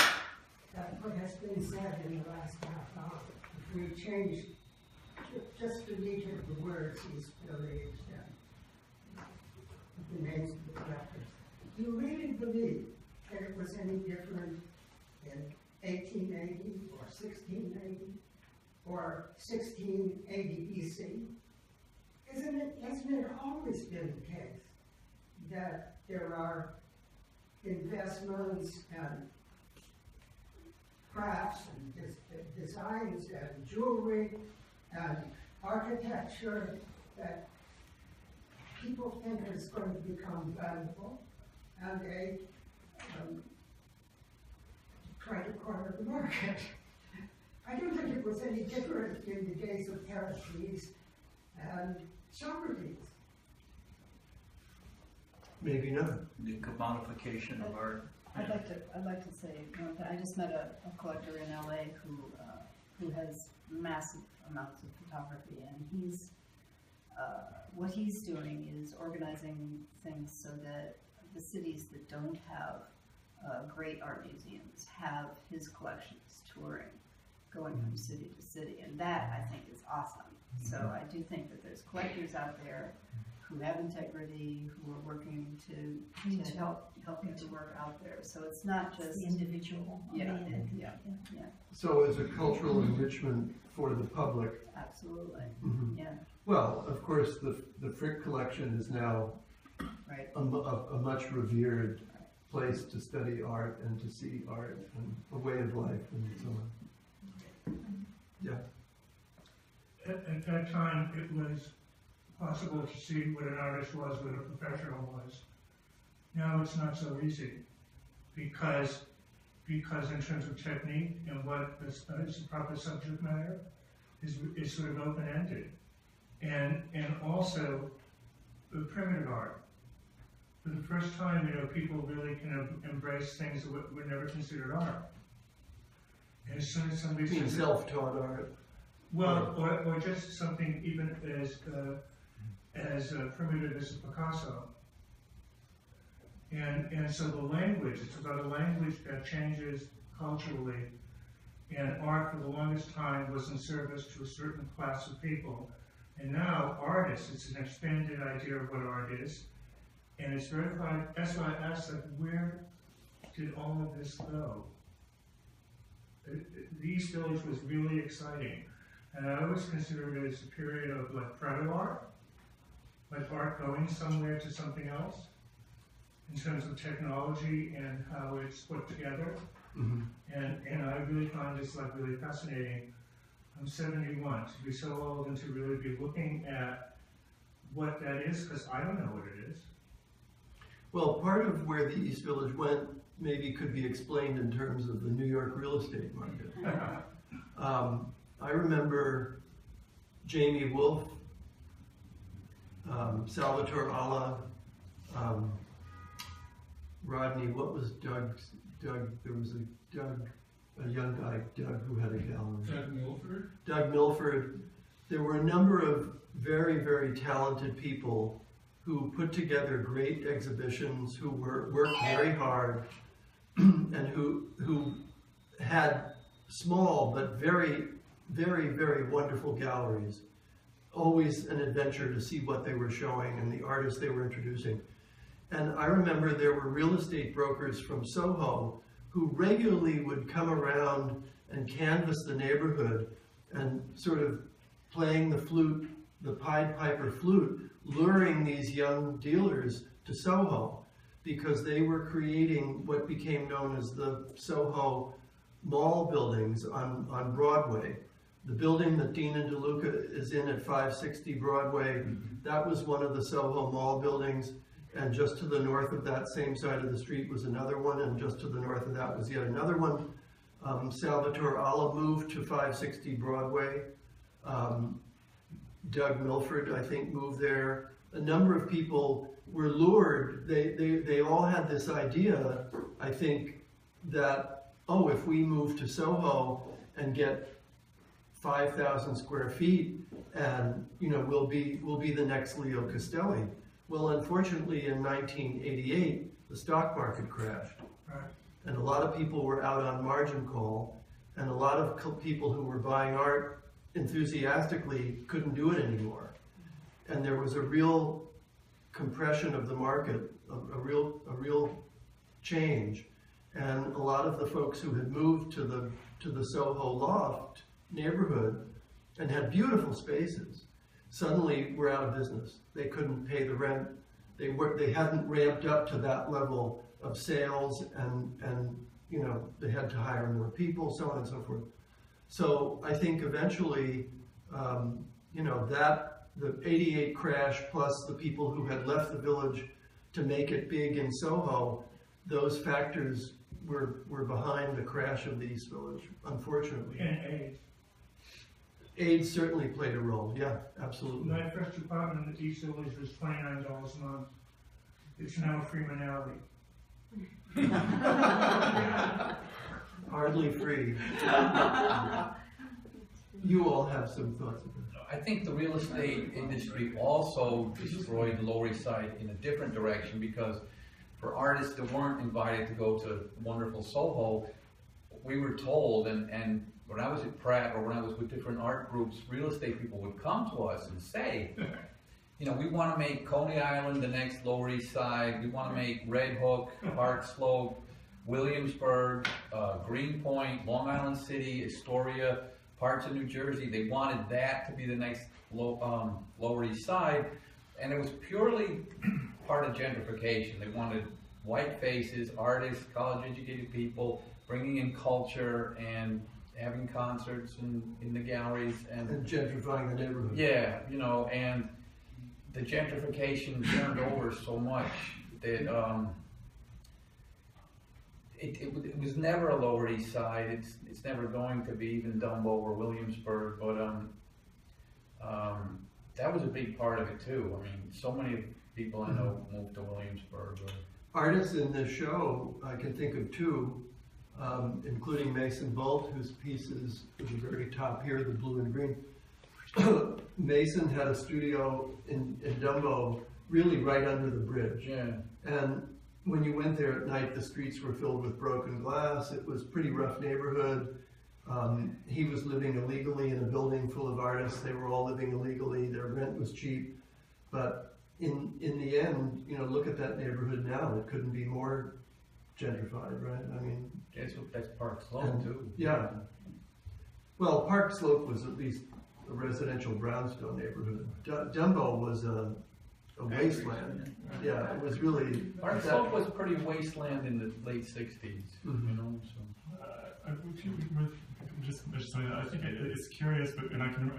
that what has been said in the last half hour, if we change just the nature of the words, East Village and the names of the collectors, do you really believe that it was any different in 1880 or 1680 or 1680 BC? Hasn't it always been the case that there are investments and crafts and designs and jewelry and architecture that people think is going to become valuable, and they try to corner the market? I don't think it was any different in the days of Pericles and Socrates. Maybe not. The commodification of art. I'd like to say, I just met a collector in LA who has massive amounts of photography, and he's what he's doing is organizing things so that the cities that don't have great art museums have his collections touring, going from city to city, and that I think is awesome. So I do think that there's collectors out there who have integrity, who are working to help get the work out there. So it's not just The individual. Yeah, Yeah. So as a cultural enrichment for the public. Absolutely. Mhm. Yeah. Well, of course, the Frick collection is now Right. a much revered place to study art and to see art and a way of life and so on. Yeah. At that time, it was possible to see what an artist was, what a professional was. Now it's not so easy because in terms of technique and what is the proper subject matter is sort of open-ended. And also the primitive art. For the first time, people really can embrace things that were never considered art. And as soon as somebody You mean says, self-taught art? well, or just something even as primitive as Picasso. And so the language, it's about a language that changes culturally, and art for the longest time was in service to a certain class of people. And now artists, it's an expanded idea of what art is, and it's verified. That's why I asked, where did all of this go? The East Village was really exciting. And I always considered it as a period of like proto art, like art going somewhere to something else, in terms of technology and how it's put together. Mm-hmm. And I really find this like really fascinating. I'm 71, to be so old and to really be looking at what that is, because I don't know what it is. Well, part of where the East Village went maybe could be explained in terms of the New York real estate market. I remember Jamie Wolfe, Salvatore Alla, Rodney, what was Doug, there was a young guy, Doug, who had a gallery. Doug Milford? Doug Milford. There were a number of very, very talented people who put together great exhibitions, who worked very hard, and who had small but very, very, very wonderful galleries. Always an adventure to see what they were showing and the artists they were introducing. And I remember there were real estate brokers from Soho who regularly would come around and canvass the neighborhood and sort of playing the flute, the Pied Piper flute, luring these young dealers to Soho, because they were creating what became known as the Soho mall buildings on Broadway. The building that Dean and DeLuca is in at 560 Broadway, that was one of the Soho mall buildings, and just to the north of that same side of the street was another one, and just to the north of that was yet another one. Salvatore Alla moved to 560 Broadway. Doug Milford, I think, moved there. A number of people were lured. They all had this idea, I think, that, oh, if we move to Soho and get 5,000 square feet, and we'll be the next Leo Castelli. Well, unfortunately, in 1988, the stock market crashed, and a lot of people were out on margin call, and a lot of people who were buying art enthusiastically couldn't do it anymore, and there was a real compression of the market, a real change, and a lot of the folks who had moved to the Soho loft neighborhood and had beautiful spaces suddenly were out of business. They couldn't pay the rent. They hadn't ramped up to that level of sales, and they had to hire more people, so on and so forth. So I think eventually, that the '88 crash plus the people who had left the village to make it big in Soho, those factors were behind the crash of the East Village, unfortunately. And AIDS. AIDS certainly played a role, yeah, absolutely. My first apartment in the East Village was $29 a month. It's now a Freeman Alley. Hardly free. You all have some thoughts about I think the real estate industry also destroyed the Lower East Side in a different direction, because for artists that weren't invited to go to wonderful Soho, we were told, and when I was at Pratt or when I was with different art groups, real estate people would come to us and say, we want to make Coney Island the next Lower East Side, we want to make Red Hook, Park Slope, Williamsburg, Greenpoint, Long Island City, Astoria, parts of New Jersey. They wanted that to be the next Lower East Side, and it was purely part of gentrification. They wanted white faces, artists, college-educated people, bringing in culture and having concerts in the galleries and gentrifying the neighborhood. Yeah, and the gentrification turned over so much that it was never a Lower East Side. It's never going to be, even Dumbo or Williamsburg. But that was a big part of it too. I mean, so many people I know moved to Williamsburg. Artists in this show, I can think of two, including Mason Bolt, whose piece is at the very top here, the blue and green. Mason had a studio in Dumbo, really right under the bridge. Yeah. And when you went there at night, the streets were filled with broken glass. It was a pretty rough neighborhood. He was living illegally in a building full of artists. They were all living illegally. Their rent was cheap. But in the end, look at that neighborhood now. It couldn't be more gentrified, right? I mean, that's Park Slope too. Yeah. Well, Park Slope was at least a residential brownstone neighborhood. Dumbo was a wasteland. Yeah, it was really. Park Slope was pretty wasteland in the late '60s. Mm-hmm. Just something that I think it's curious, but and I can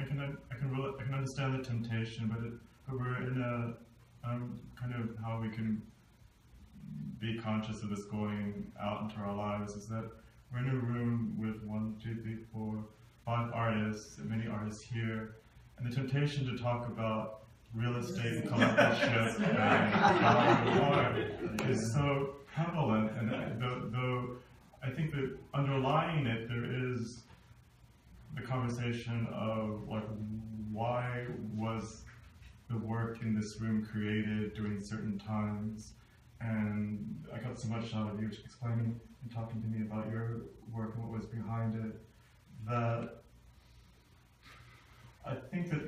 understand the temptation, but we're in a kind of how we can be conscious of this going out into our lives is that we're in a room with 1, 2, 3, 4, 5 artists, and many artists here, and the temptation to talk about real estate and collaboration and art is so prevalent, and though I think that underlying it there is the conversation of why was the work in this room created during certain times, and I got so much out of you explaining and talking to me about your work and what was behind it, that I think that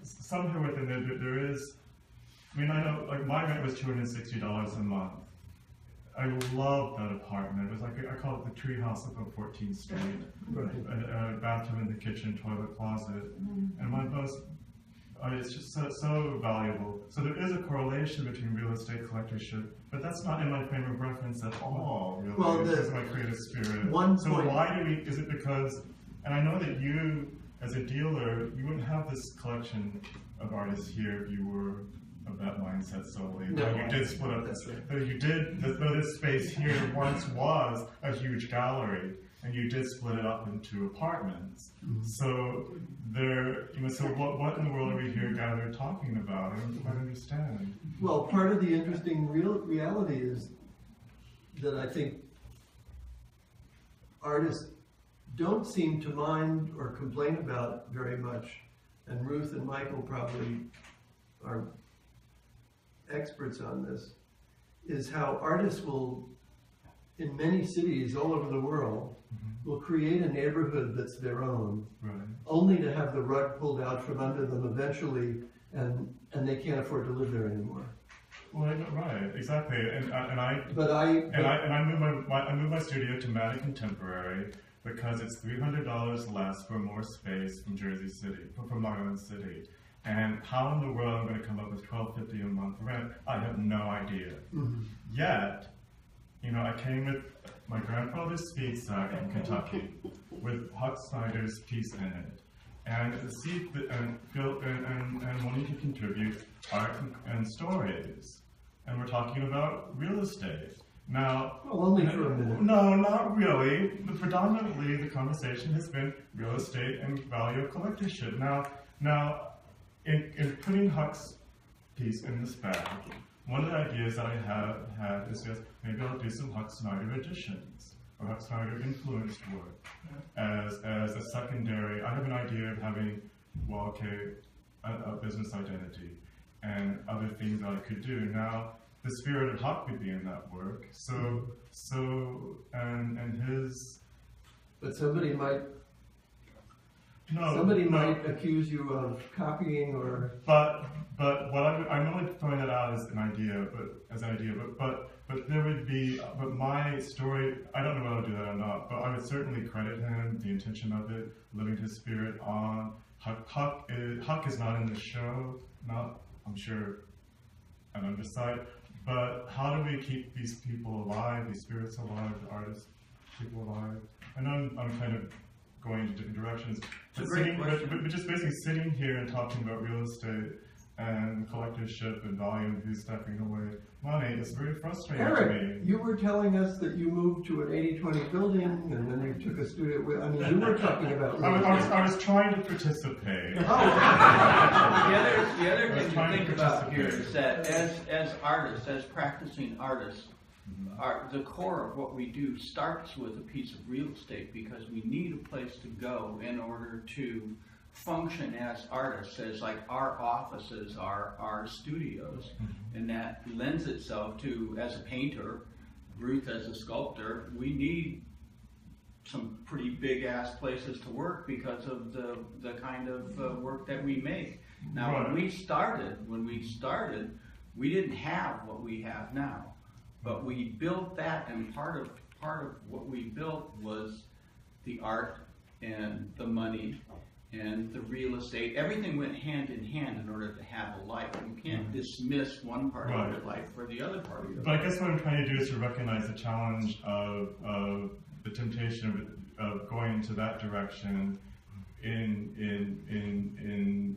somewhere within there is, I know my rent was $260 a month, I loved that apartment. It was like, I call it the treehouse up on 14th Street. A bathroom in the kitchen, toilet, closet. And my bus, it's just so valuable. So there is a correlation between real estate collectorship, but that's not in my frame of reference at all, really. Well, it's just my creative spirit. So point. why do we, is it because, and I know that you, as a dealer, you wouldn't have this collection of artists here if you were of that mindset solely. No, But you did split up, that's right. but you did, though this space here once was a huge gallery, and you did split it up into apartments. So there, so what in the world are we here gathered talking about? I don't quite understand. Well, part of the interesting reality is that I think artists don't seem to mind or complain about very much, and Ruth and Michael probably are experts on this, is how artists will, in many cities all over the world, will create a neighborhood that's their own, Right. only to have the rug pulled out from under them eventually, and they can't afford to live there anymore. Well, right, exactly. And I moved my studio to Matic Contemporary because it's $300 less for more space from Jersey City, from Long Island City. And how in the world I'm going to come up with $12.50 a month rent? I have no idea. Yet, I came with my grandfather's speed sack in Kentucky with Huck Snyder's piece in it, and wanting to contribute art and stories. And we're talking about real estate. Now, Well, only for a minute. no, not really. Predominantly, the conversation has been real estate and value of collectorship. Now, in putting Huck's piece in this bag, one of the ideas that I have had is just maybe I'll do some Huck Snyder editions or Huck Snyder influenced work as a secondary. I have an idea of having, a business identity and other things that I could do. Now, the spirit of Huck would be in that work. And his. But somebody might accuse you of copying or. But what I'm only throwing that out as an idea, but there would be, but my story, I don't know whether I'll do that or not, but I would certainly credit him, the intention of it, living his spirit on. Huck is not in the show, I'm sure, an underside, but how do we keep these people alive, these spirits alive, the artists, people alive? I know I'm kind of going into different directions, but just basically sitting here and talking about real estate and collectorship and volume, who's stepping away money, is very frustrating to me. Eric, you were telling us that you moved to an 80-20 building and then you took a studio. You were talking about. I was trying to participate. The other thing to think about here is that as artists, as practicing artists, the core of what we do starts with a piece of real estate because we need a place to go in order to function as artists, as like our offices are our studios, and that lends itself to, as a painter, Ruth as a sculptor, we need some pretty big ass places to work because of the kind of work that we make. Now, Right. when we started, we didn't have what we have now, but we built that, and part of what we built was the art and the money and the real estate. Everything went hand in hand in order to have a life. You can't dismiss one part of your life for the other part of your But life. I guess what I'm trying to do is to recognize the challenge of the temptation of going into that direction in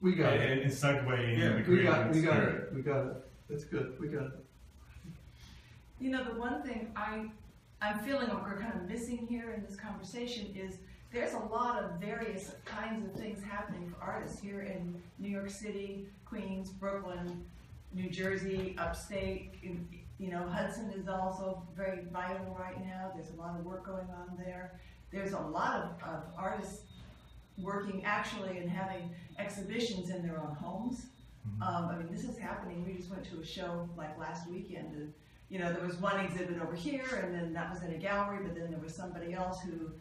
We got it. in segueing Yeah, the We creative got spirit. it. We got it. That's good. We got it. The one thing I'm feeling like we're kind of missing here in this conversation is there's a lot of various kinds of things happening for artists here in New York City, Queens, Brooklyn, New Jersey, upstate. Hudson is also very vital right now. There's a lot of work going on there. There's a lot of artists working actually and having exhibitions in their own homes. This is happening. We just went to a show like last weekend, and there was one exhibit over here, and then that was in a gallery, but then there was somebody else who,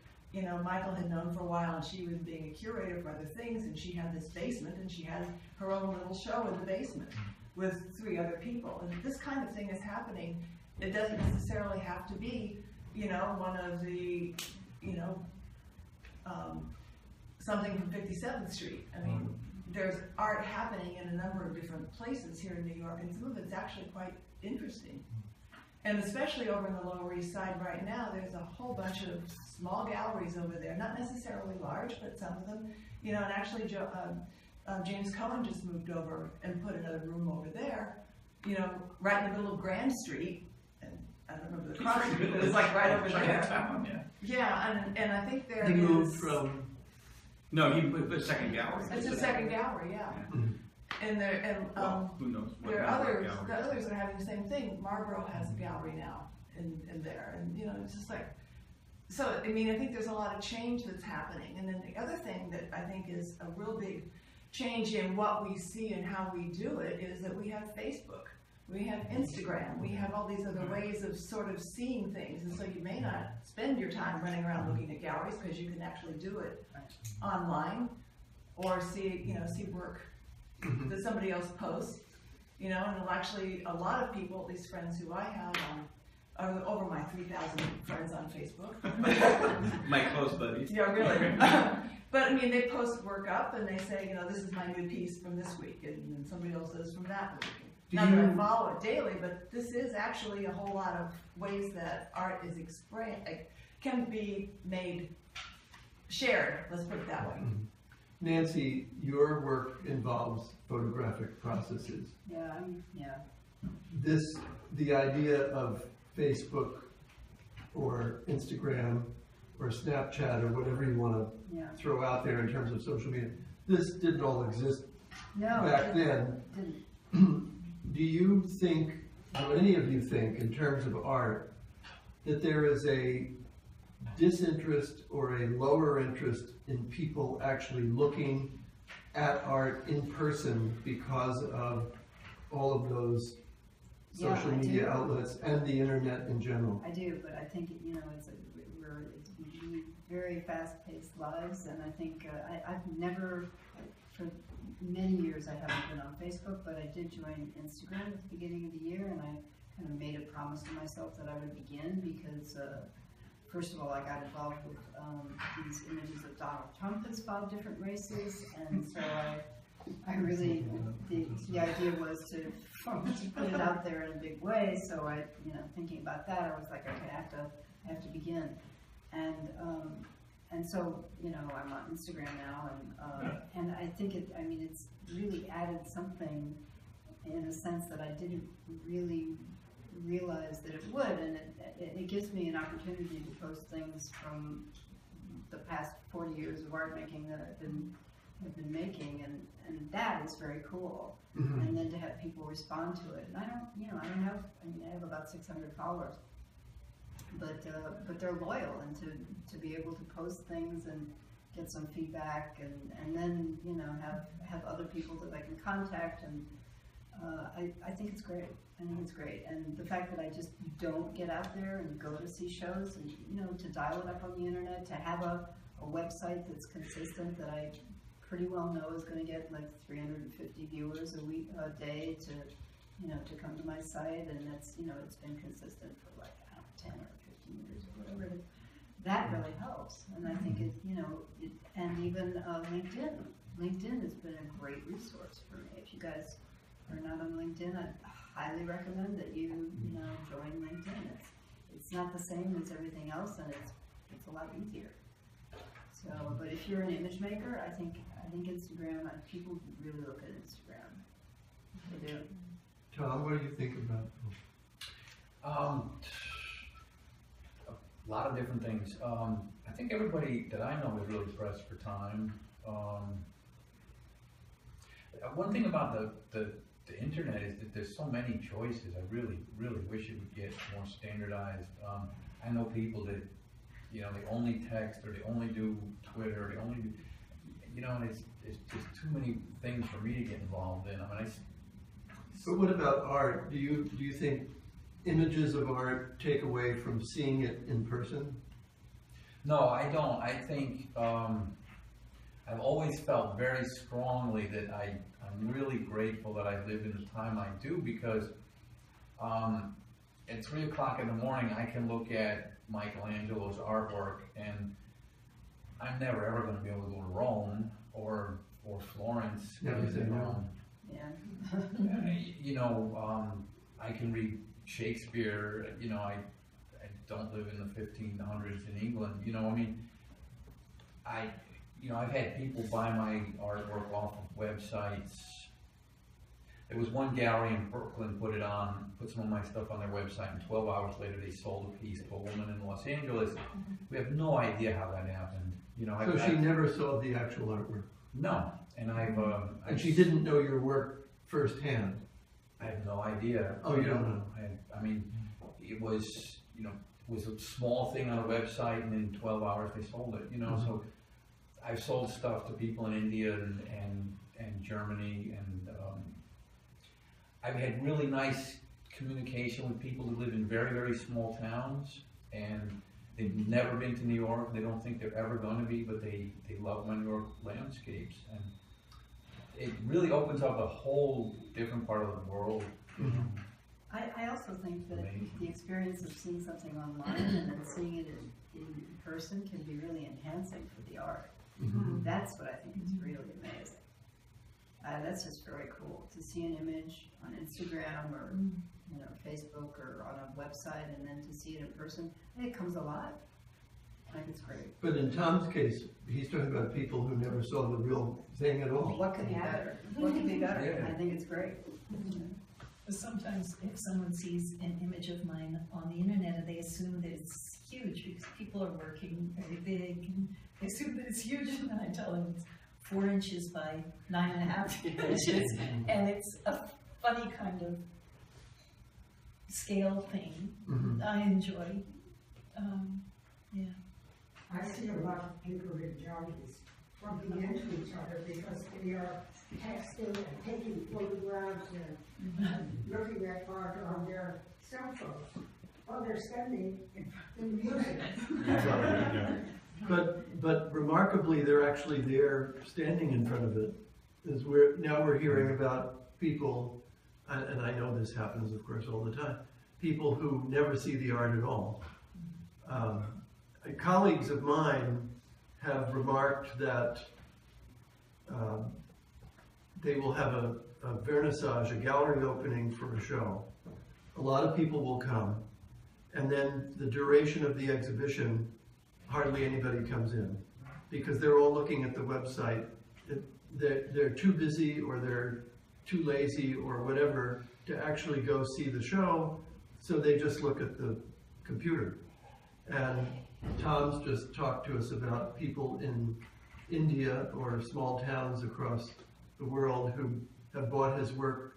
Michael had known for a while, and she was being a curator for other things, and she had this basement, and she had her own little show in the basement with 3 other people. And this kind of thing is happening, It doesn't necessarily have to be, you know, one of the, you know, something from 57th Street. I mean, there's art happening in a number of different places here in New York, and some of it's actually quite interesting. And especially over in the Lower East Side right now, there's a whole bunch of small galleries over there, not necessarily large, but some of them, you know, and actually James Cohen just moved over and put another room over there, you know, right in the middle of Grand Street, and I don't remember the cross street, but it was like right over there. Yeah, and I think there He moved from, No, he put a second gallery. it's a second gallery, yeah. And Well, who knows? what there are number of others, the galleries. others that are having the same thing. Marlboro has a gallery now in there, and you know, it's just like, so I mean, I think there's a lot of change that's happening. And then the other thing that I think is a real big change in what we see and how we do it is that we have Facebook, we have Instagram, we have all these other ways of sort of seeing things, and so you may not spend your time running around looking at galleries because you can actually do it online or see, you know, see work that somebody else posts, you know, and actually a lot of people, at least friends who I have, are over my 3,000 friends on Facebook. My close buddies. Yeah, really. But I mean, they post work up and they say, you know, this is my new piece from this week, and then somebody else says from that week. Not that I follow it daily, but this is actually a whole lot of ways that art is can be made, shared, let's put it that way. Nancy, your work involves photographic processes. Yeah. The idea of Facebook or Instagram or Snapchat or whatever you want to throw out there in terms of social media, this didn't all exist back then. Do you think, or any of you think, in terms of art, that there is a disinterest or a lower interest in people actually looking at art in person because of all of those social media outlets and the internet in general? I do, but I think, you know, we lead very fast-paced lives, and I think I've never, for many years I haven't been on Facebook, but I did join Instagram at the beginning of the year, and I kind of made a promise to myself that I would begin because first of all, I got involved with these images of Donald Trump as 5 different races, and so I really, the idea was to put it out there in a big way, so I, you know, thinking about that, I was like, okay, I have to begin. And so, you know, I'm on Instagram now, and I think it's really added something in a sense that I didn't really realize that it would, and it gives me an opportunity to post things from the past 40 years of art making that I've been making, and that is very cool. And then to have people respond to it, and I have about 600 followers, but they're loyal, and to be able to post things and get some feedback, and then, you know, have other people that I can contact, and I think it's great. I think it's great, and the fact that I just don't get out there and go to see shows, and, you know, to dial it up on the internet, to have a website that's consistent, that I pretty well know is going to get like 350 viewers a day to, you know, to come to my site, and that's, you know, it's been consistent for like, I don't know, 10 or 15 years or whatever it is. That really helps, and I think it, you know, and even LinkedIn. LinkedIn has been a great resource for me. If you guys are not on LinkedIn, I highly recommend that you know, join LinkedIn. It's not the same as everything else, and it's a lot easier. So, but if you're an image maker, I think Instagram, people really look at Instagram. They do. Tom, what do you think about A lot of different things. I think everybody that I know is really pressed for time. One thing about the internet is that there's so many choices. I really, really wish it would get more standardized. I know people that, you know, they only text, or they only do Twitter, or they only do, you know, and it's just too many things for me to get involved in. I mean, But what about art? Do you think images of art take away from seeing it in person? No, I don't. I think I've always felt very strongly that I'm really grateful that I live in the time I do, because at 3 o'clock in the morning, I can look at Michelangelo's artwork, and I'm never ever going to be able to go to Rome or Florence. Yeah, Is it Rome? Yeah. You know, I can read Shakespeare. You know, I don't live in the 1500s in England. You know, I mean, I've had people buy my artwork off of websites. There was one gallery in Brooklyn put some of my stuff on their website, and 12 hours later they sold a piece to a woman in Los Angeles. We have no idea how that happened. You know, So she never saw the actual artwork? No, and And she didn't know your work firsthand? I have no idea. Oh, you don't know? I mean, it was, you know, it was a small thing on a website, and in 12 hours they sold it, you know. So I've sold stuff to people in India and Germany, and I've had really nice communication with people who live in very, very small towns, and they've never been to New York. They don't think they're ever going to be, but they love my New York landscapes, and it really opens up a whole different part of the world. I also think that Amazing. the experience of seeing something online and then seeing it in person can be really enhancing for the art. That's what I think is really amazing. That's just very cool to see an image on Instagram or Facebook or on a website, and then to see it in person. I think it comes alive. I think it's great. But in Tom's case, he's talking about people who never saw the real thing at all. What could be better? What could be better? Yeah. I think it's great. Sometimes if someone sees an image of mine on the internet and they assume that it's huge because people are working very big, and they assume that it's huge, and then I tell them it's 4 inches by 9.5 inches, and it's a funny kind of scale thing. I enjoy. I see a lot of people in galleries bumping into each other because they are texting and taking photographs and looking at art on their cell phones while they're standing in the museum. But remarkably, they're actually there standing in front of it. Now we're hearing about people, and I know this happens, of course, all the time, people who never see the art at all. Colleagues of mine have remarked that they will have a vernissage, a gallery opening for a show. A lot of people will come, and then the duration of the exhibition, hardly anybody comes in, because they're all looking at the website. They're too busy, or they're too lazy, or whatever, to actually go see the show, so they just look at the computer. And Tom's just talked to us about people in India or small towns across the world who have bought his work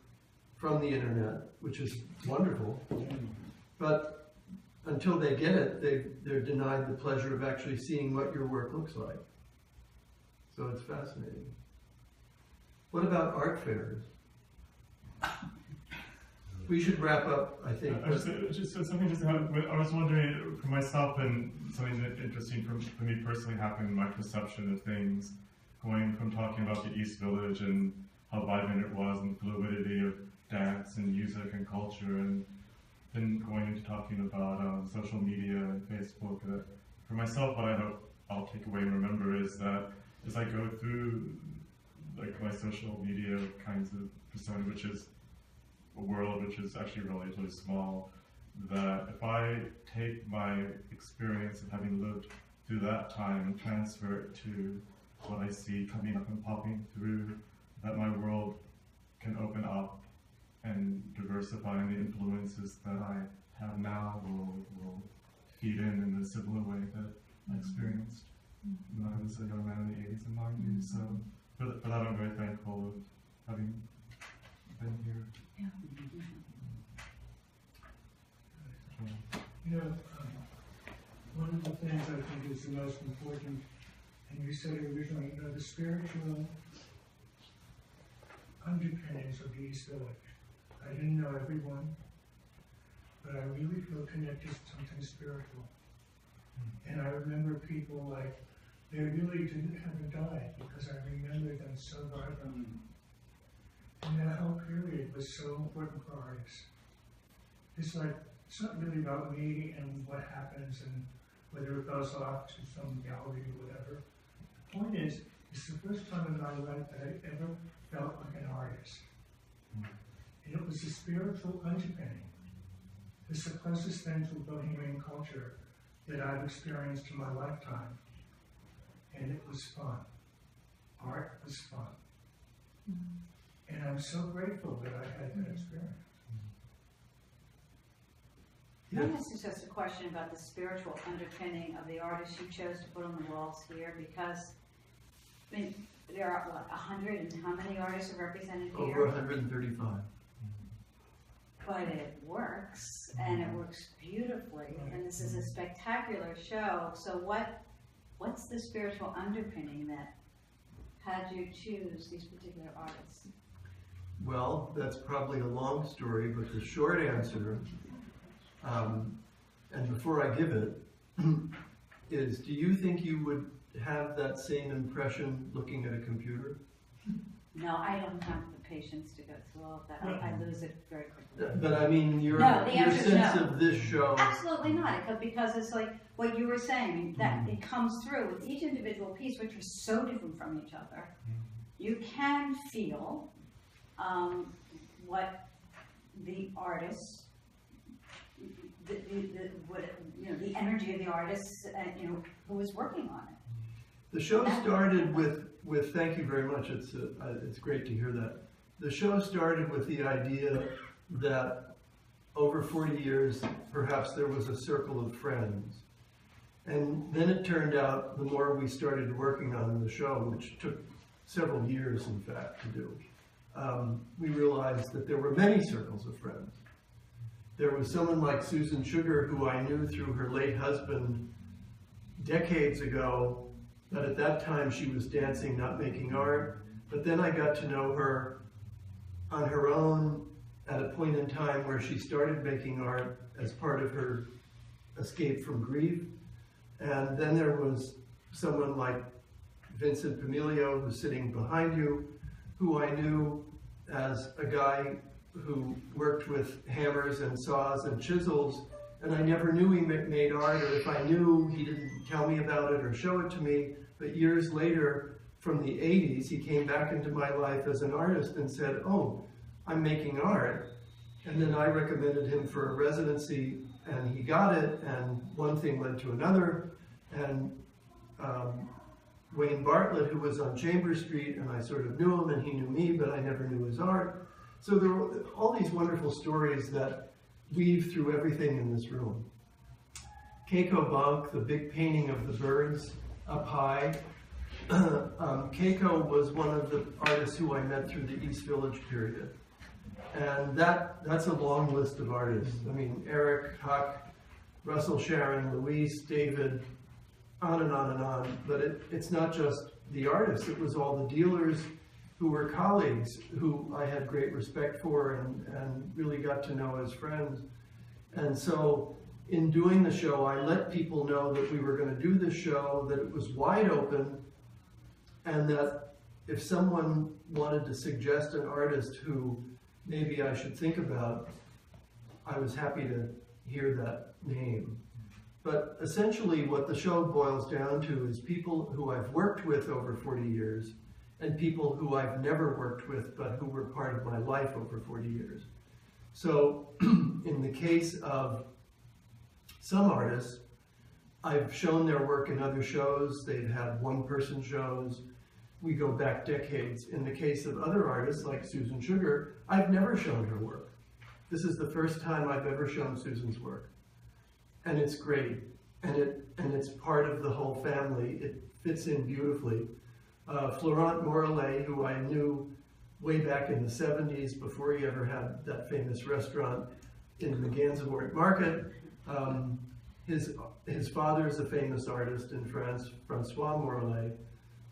from the internet, which is wonderful. But until they get it, they're denied the pleasure of actually seeing what your work looks like. So it's fascinating. What about art fairs? We should wrap up, I think. I was wondering for myself, and something that interesting for me personally happened in my perception of things, going from talking about the East Village and how vibrant it was and fluidity of dance and music and culture, and then going into talking about social media and Facebook. For myself, what I hope I'll take away and remember is that as I go through like my social media kinds of persona, which is a world which is actually relatively small, that if I take my experience of having lived through that time and transfer it to what I see coming up and popping through, that my world can open up and diversify, and the influences that I have now will feed in a similar way that I experienced when I was a young man in the 80s and 90s. So for that I'm very thankful of having been here. One of the things I think is the most important, and you said it originally, the spiritual underpinnings of the East Village. I didn't know everyone, but I really feel connected to something spiritual. And I remember people like, they really haven't died because I remember them so vibrantly. And that whole period was so important for artists. It's like it's not really about me and what happens and whether it goes off to some gallery or whatever. The point is, it's the first time in my life that I ever felt like an artist. And it was a spiritual underpinning. It's the closest thing to Bohemian culture that I've experienced in my lifetime. And it was fun. Art was fun. And I'm so grateful that I had that experience. Can I ask you just a question about the spiritual underpinning of the artists you chose to put on the walls here? Because, I mean, there are, what, 100 and how many artists are represented here? Over 135. But it works, and it works beautifully, and this is a spectacular show. So what's the spiritual underpinning that had you choose these particular artists? Well, that's probably a long story, but the short answer, and before I give it, is do you think you would have that same impression looking at a computer? No, I don't have the patience to go through all of that. I lose it very quickly. But I mean, your answer is sense no. of this show. Absolutely not, because it's like what you were saying, that it comes through with each individual piece, which are so different from each other. You can feel what the artist, the energy of the artist, who was working on it. The show started with thank you very much. It's great to hear that. The show started with the idea that over 40 years, perhaps there was a circle of friends. And then it turned out, the more we started working on the show, which took several years, in fact, to do, we realized that there were many circles of friends. There was someone like Susan Sugar, who I knew through her late husband decades ago, but at that time she was dancing, not making art. But then I got to know her on her own at a point in time where she started making art as part of her escape from grief. And then there was someone like Vincent Pomilio, who's sitting behind you, who I knew as a guy who worked with hammers and saws and chisels, and I never knew he made art, or if I knew, he didn't tell me about it or show it to me. But years later, from the 80s, he came back into my life as an artist and said, oh, I'm making art. And then I recommended him for a residency, and he got it, and one thing led to another. And Wayne Bartlett, who was on Chambers Street, and I sort of knew him, and he knew me, but I never knew his art. So there were all these wonderful stories that weave through everything in this room. Keough, the big painting of the birds up high. Keough was one of the artists who I met through the East Village period. And that's a long list of artists. I mean, Eric, Huck, Russell Sharon, Luis, David, on and on and on. But it's not just the artists, it was all the dealers who were colleagues who I had great respect for and really got to know as friends. And so in doing the show, I let people know that we were going to do this show, that it was wide open, and that if someone wanted to suggest an artist who maybe I should think about, I was happy to hear that name. But essentially what the show boils down to is people who I've worked with over 40 years and people who I've never worked with but who were part of my life over 40 years. So in the case of some artists, I've shown their work in other shows. They've had one-person shows. We go back decades. In the case of other artists like Susan Sugar, I've never shown her work. This is the first time I've ever shown Susan's work. And it's great. And it's part of the whole family. It fits in beautifully. Florent Morellet, who I knew way back in the 70s before he ever had that famous restaurant in the Gansevoort Market. His father is a famous artist in France, Francois Morellet.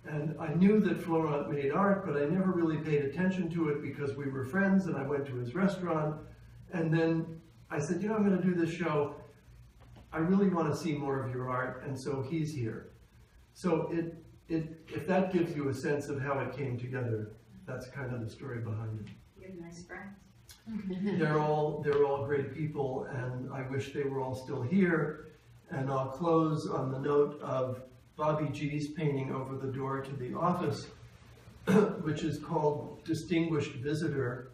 And I knew that Florent made art, but I never really paid attention to it because we were friends and I went to his restaurant. And then I said, I'm going to do this show. I really want to see more of your art, and so he's here. So if that gives you a sense of how it came together, that's kind of the story behind it. You have nice friends. they're all great people, and I wish they were all still here. And I'll close on the note of Bobby G's painting over the door to the office, which is called Distinguished Visitor.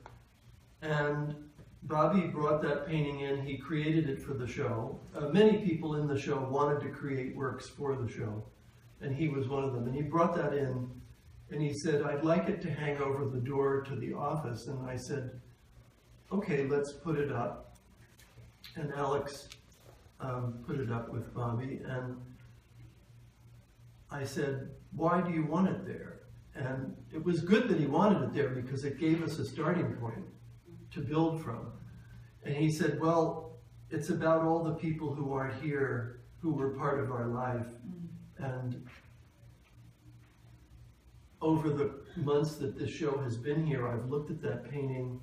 And Bobby brought that painting in. He created it for the show. Many people in the show wanted to create works for the show, and he was one of them. And he brought that in, and he said, I'd like it to hang over the door to the office. And I said, okay, let's put it up. And Alex put it up with Bobby, and I said, why do you want it there? And it was good that he wanted it there because it gave us a starting point to build from. And he said, well, it's about all the people who aren't here, who were part of our life. And over the months that this show has been here, I've looked at that painting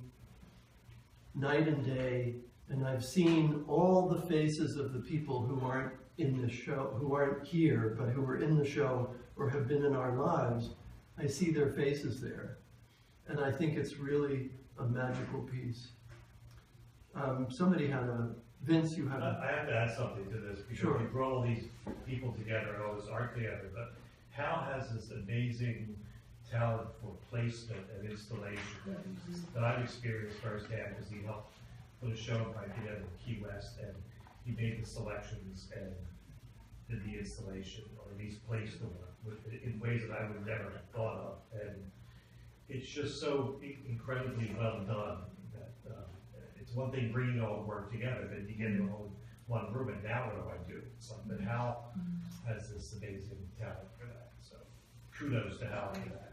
night and day, and I've seen all the faces of the people who aren't in the show, who aren't here, but who were in the show or have been in our lives. I see their faces there. And I think it's really a magical piece. Somebody had Vince, you had I have to add something to this, because Sure. you brought all these people together and all this art together, but Hal has this amazing talent for placement and installation that I've experienced firsthand, because he helped put a show right together in Key West, and he made the selections and did the installation, or at least placed the work in ways that I would never have thought of. And it's just so incredibly well done that it's one thing bringing all the work together, then you get it all in one room, and now what do I do? It's like, but Hal has this amazing talent for that. So kudos to Hal for that.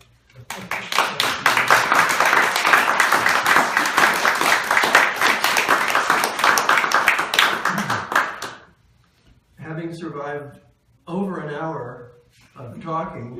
Having survived over an hour of talking,